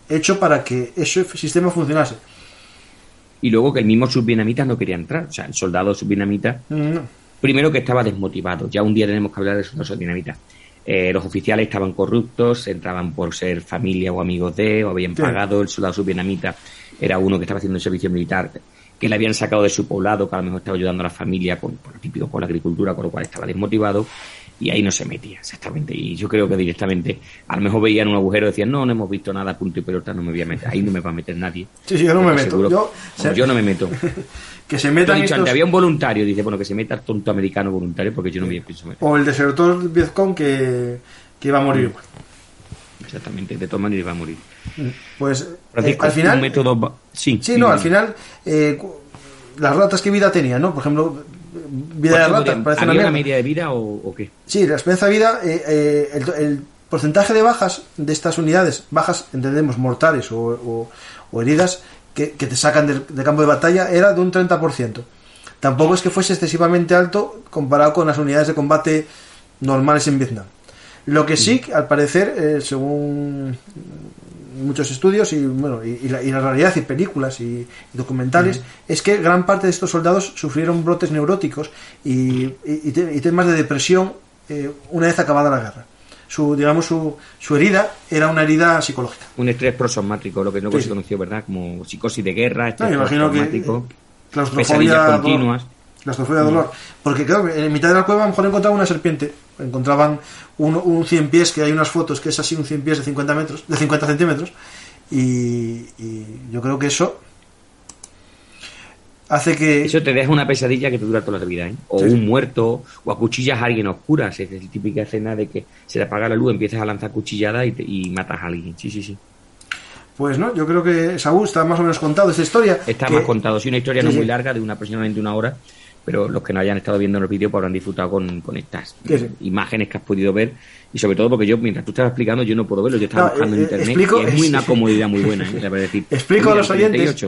hecho para que ese sistema funcionase. Y luego que el mismo subvietnamita no quería entrar, o sea, el soldado subvietnamita, primero que estaba desmotivado, ya un día tenemos que hablar de los subvietnamitas. Los oficiales estaban corruptos, entraban por ser familia o amigos de, o habían pagado. El soldado subvietnamita era uno que estaba haciendo el servicio militar, que le habían sacado de su poblado, que a lo mejor estaba ayudando a la familia por lo típico, con la agricultura, con lo cual estaba desmotivado, y ahí no se metía, exactamente. Y yo creo que directamente, a lo mejor veían un agujero y decían, no hemos visto nada, punto y pelota, no me voy a meter, ahí no me va a meter nadie. Sí, yo no me meto. Yo no me meto. Que se metan dicho antes, había un voluntario, dice, bueno, que se meta el tonto americano voluntario, porque yo no me pienso meter. O el desertor Vietcong que iba a morir. Exactamente, de todas maneras iba a morir. Pues Francisco, al final... un método... al final... las ratas, ¿qué vida tenían, no? Por ejemplo, vida de ratas. ¿Había una media de vida o qué? Sí, la esperanza de vida, el porcentaje de bajas de estas unidades, bajas, entendemos, mortales o heridas, que te sacan del campo de batalla, era de un 30%. Tampoco es que fuese excesivamente alto comparado con las unidades de combate normales en Vietnam. Lo que sí, al parecer, según muchos estudios y bueno y la realidad y películas y documentales es que gran parte de estos soldados sufrieron brotes neuróticos y temas de depresión una vez acabada la guerra. Su herida era una herida psicológica. Un estrés postraumático, lo que luego se conoció, ¿verdad? Como psicosis de guerra, estrés postraumático, pesadillas continuas. Claustrofobia, dolor. Porque claro, en mitad de la cueva a lo mejor encontraban una serpiente. Encontraban un 100 pies, que hay unas fotos que es así, un 100 pies de 50 centímetros. Y yo creo que eso hace que... Eso te deja una pesadilla que te dura toda la vida, ¿eh? O un muerto, o acuchillas a alguien a oscuras. Es la típica escena de que se le apaga la luz, empiezas a lanzar cuchilladas y matas a alguien. Sí. Pues no, yo creo que Saúl está más o menos contado esta historia. Está más contado, sí, una historia no muy larga, de aproximadamente una hora, pero los que no hayan estado viendo los vídeos pues habrán disfrutado con estas imágenes que has podido ver, y sobre todo porque yo, mientras tú estabas explicando, yo no puedo verlo, yo estaba buscando en internet, y es una comodidad muy buena, decir. Explico a los oyentes,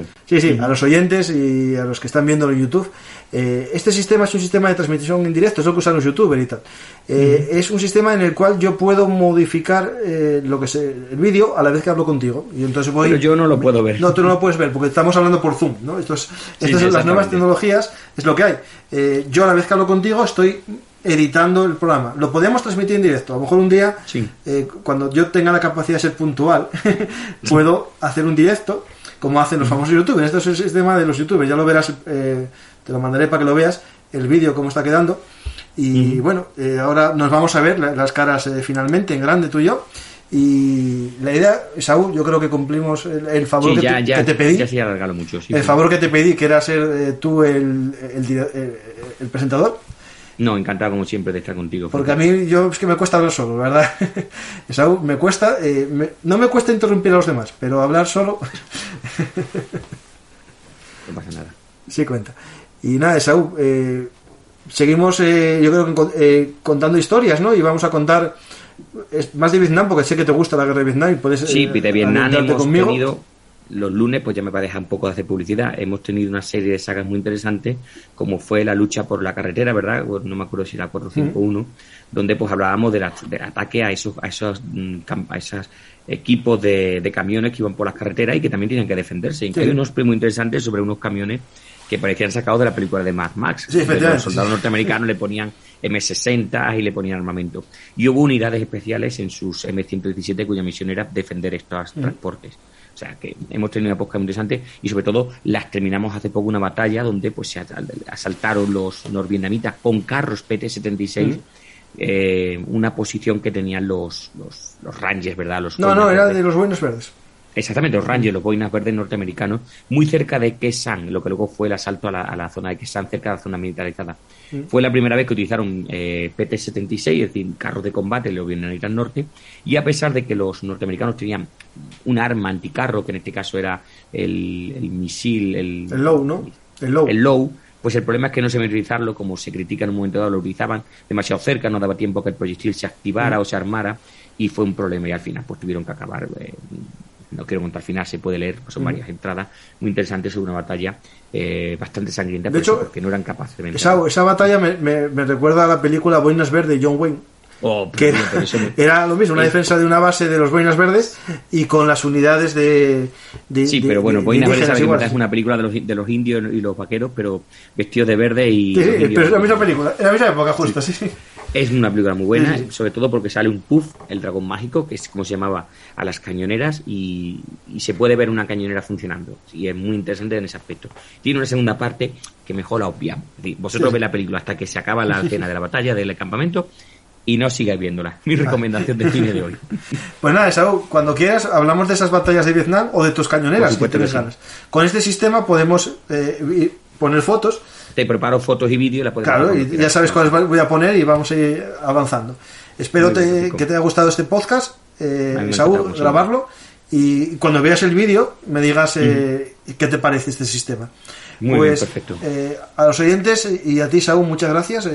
a los oyentes y a los que están viendo en YouTube, este sistema es un sistema de transmisión en directo, es lo que usan los youtubers y tal. Es un sistema en el cual yo puedo modificar el vídeo a la vez que hablo contigo, y entonces pero yo no lo puedo ver. No, tú no lo puedes ver porque estamos hablando por Zoom, ¿no? Estas son las nuevas tecnologías, es lo que hay. Yo a la vez que hablo contigo estoy editando el programa. Lo podemos transmitir en directo. A lo mejor un día, cuando yo tenga la capacidad de ser puntual, puedo hacer un directo como hacen los famosos youtubers. Esto es el sistema de los youtubers. Ya lo verás, te lo mandaré para que lo veas, el vídeo cómo está quedando. Y bueno, ahora nos vamos a ver las caras finalmente en grande, tú y yo. Y la idea, Saúl, yo creo que cumplimos el favor que te pedí. Ya se ha alargado mucho. El favor que te pedí, que era ser tú el presentador. No, encantado como siempre de estar contigo. Porque a mí es que me cuesta hablar solo, ¿verdad? Saúl, me cuesta, no me cuesta interrumpir a los demás, pero hablar solo... No pasa nada. Sí cuenta. Y nada, Saúl, seguimos, yo creo que contando historias, ¿no? Y vamos a contar más de Vietnam, porque sé que te gusta la guerra de Vietnam y puedes... Sí, de Vietnam hemos tenido... Los lunes, pues ya me va a dejar un poco de hacer publicidad. Hemos tenido una serie de sagas muy interesantes, como fue la lucha por la carretera, ¿verdad? No me acuerdo si era 451, donde pues hablábamos del ataque a esos equipos de camiones que iban por las carreteras y que también tienen que defenderse. Y hay unos muy interesantes sobre unos camiones que parecían sacados de la película de Mad Max. Los soldados norteamericanos le ponían M60 y le ponían armamento. Y hubo unidades especiales en sus M117 cuya misión era defender estos transportes. O sea, que hemos tenido una posca muy interesante y sobre todo las terminamos hace poco una batalla donde pues se asaltaron los norvietnamitas con carros PT-76 una posición que tenían los Rangers, ¿verdad? No, era de los Boinas Verdes. Exactamente, los Rangers, los Boinas Verdes norteamericanos, muy cerca de Khe Sanh, lo que luego fue el asalto a la zona de Khe Sanh, cerca de la zona militarizada. Fue la primera vez que utilizaron PT-76, es decir, carros de combate, los vietnamitas norte, y a pesar de que los norteamericanos tenían un arma anticarro, que en este caso era el misil, el Low, ¿no? El Low, pues el problema es que no sabían utilizarlo, como se critica en un momento dado, lo utilizaban demasiado cerca, no daba tiempo que el proyectil se activara o se armara, y fue un problema, y al final pues tuvieron que acabar... no quiero contar al final, se puede leer, pues son varias entradas muy interesantes sobre una batalla bastante sangrienta, de hecho, porque no eran capaces de vencer. Esa batalla me recuerda a la película Boinas Verdes de John Wayne, que era lo mismo, una defensa de una base de los Boinas Verdes y con las unidades de sí, pero bueno, Boinas Verdes es una película de los indios y los vaqueros, pero vestidos de verde y... Sí, pero es la misma película, en la misma época justo, sí. Es una película muy buena, sobre todo porque sale un Puff, el dragón mágico, que es como se llamaba, a las cañoneras, y se puede ver una cañonera funcionando. Y es muy interesante en ese aspecto. Tiene una segunda parte que mejor la obviamos. Es decir, vosotros veis la película hasta que se acaba la escena de la batalla, del campamento, y no sigáis viéndola. Mi recomendación de cine de hoy. Pues nada, Saúl, cuando quieras hablamos de esas batallas de Vietnam o de tus cañoneras, que tienes ganas. Con este sistema podemos poner fotos. Te preparo fotos y vídeos y la puedes... Claro, y ya sabes cuáles voy a poner y vamos a ir avanzando. Espero que te haya gustado este podcast, Saúl, grabarlo, y cuando veas el vídeo me digas qué te parece este sistema. Muy bien, perfecto. A los oyentes y a ti, Saúl, muchas gracias.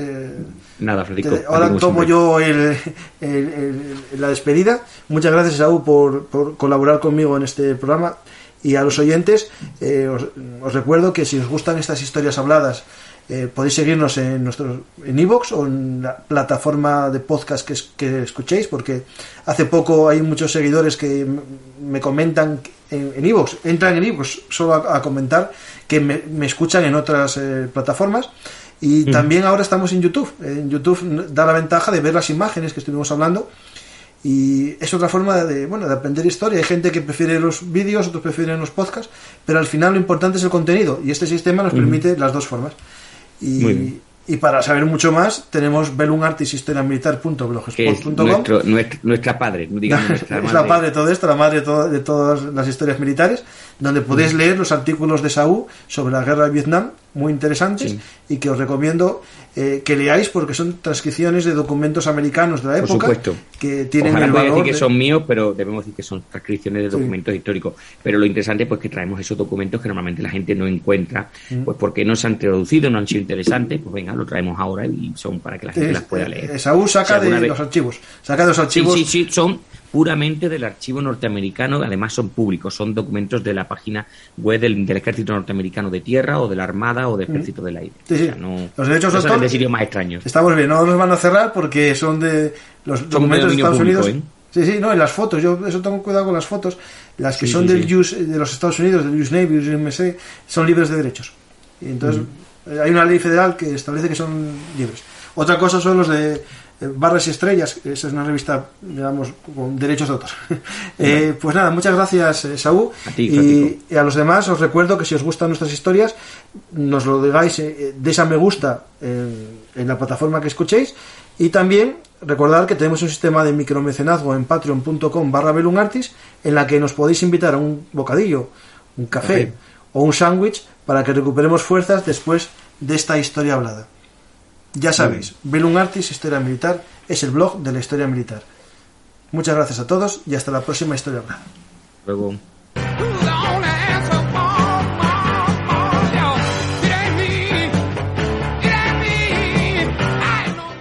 Nada, Federico. Ahora tomo yo la despedida. Muchas gracias, Saúl, por colaborar conmigo en este programa. Y a los oyentes os recuerdo que si os gustan estas historias habladas Podéis seguirnos en iVoox o en la plataforma de podcast que escuchéis, porque hace poco hay muchos seguidores que me comentan en iVoox, entran en iVoox solo a comentar que me escuchan en otras plataformas. Y también ahora estamos en YouTube. En YouTube da la ventaja de ver las imágenes que estuvimos hablando, y es otra forma de aprender historia. Hay gente que prefiere los vídeos, otros prefieren los podcasts, pero al final lo importante es el contenido, y este sistema nos permite las dos formas. Y para saber mucho más tenemos velunartishistoriamilitar.blogspot.com, nuestra padre, digamos, nuestra madre. Es la padre de todo esto, la madre de todas las historias militares, donde podéis leer los artículos de Saúl sobre la guerra de Vietnam, muy interesantes, y que os recomiendo que leáis, porque son transcripciones de documentos americanos de la época. Por supuesto. Que tienen Ojalá el pueda valor decir que son míos, pero debemos decir que son transcripciones de documentos históricos. Pero lo interesante pues que traemos esos documentos que normalmente la gente no encuentra, pues porque no se han traducido, no han sido interesantes, pues venga, lo traemos ahora y son para que la gente las pueda leer. Saúl saca de los archivos. Sí, son puramente del archivo norteamericano, además son públicos, son documentos de la página web del ejército norteamericano de tierra, o de la armada, o del ejército del aire. Sí, o sea, no, los derechos no son de sitios más extraños. Estamos bien, no nos van a cerrar porque son de los documentos de Estados público, Unidos. Sí, no, y las fotos, yo eso tengo cuidado con las fotos, las que son de los Estados Unidos, del US Navy, USMC, son libres de derechos. Y entonces hay una ley federal que establece que son libres. Otra cosa son los de Barras y Estrellas, esa es una revista, digamos, con derechos de autor. Pues nada, muchas gracias, Saúl. A ti, y a los demás os recuerdo que si os gustan nuestras historias, nos lo digáis, deis a me gusta en la plataforma que escuchéis, y también recordad que tenemos un sistema de micromecenazgo en patreon.com/velunartis, en la que nos podéis invitar a un bocadillo, un café o un sándwich para que recuperemos fuerzas después de esta historia hablada. Ya sabéis, Velum Artis Historia Militar es el blog de la historia militar. Muchas gracias a todos y hasta la próxima historia hablada. Luego.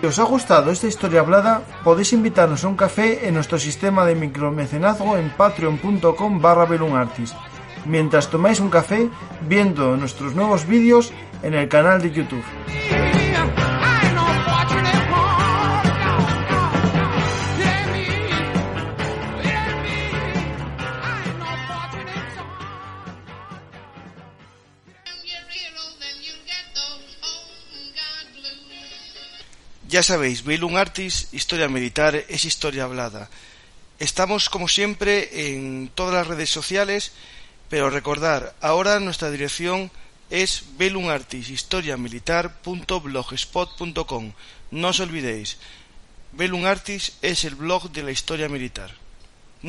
Si os ha gustado esta historia hablada, podéis invitarnos a un café en nuestro sistema de micromecenazgo en patreon.com/velunartis, mientras tomáis un café viendo nuestros nuevos vídeos en el canal de YouTube. Ya sabéis, Velum Artis, historia militar, es historia hablada. Estamos, como siempre, en todas las redes sociales, pero recordar, ahora nuestra dirección es velunartishistoriamilitar.blogspot.com. No os olvidéis, Velum Artis es el blog de la historia militar.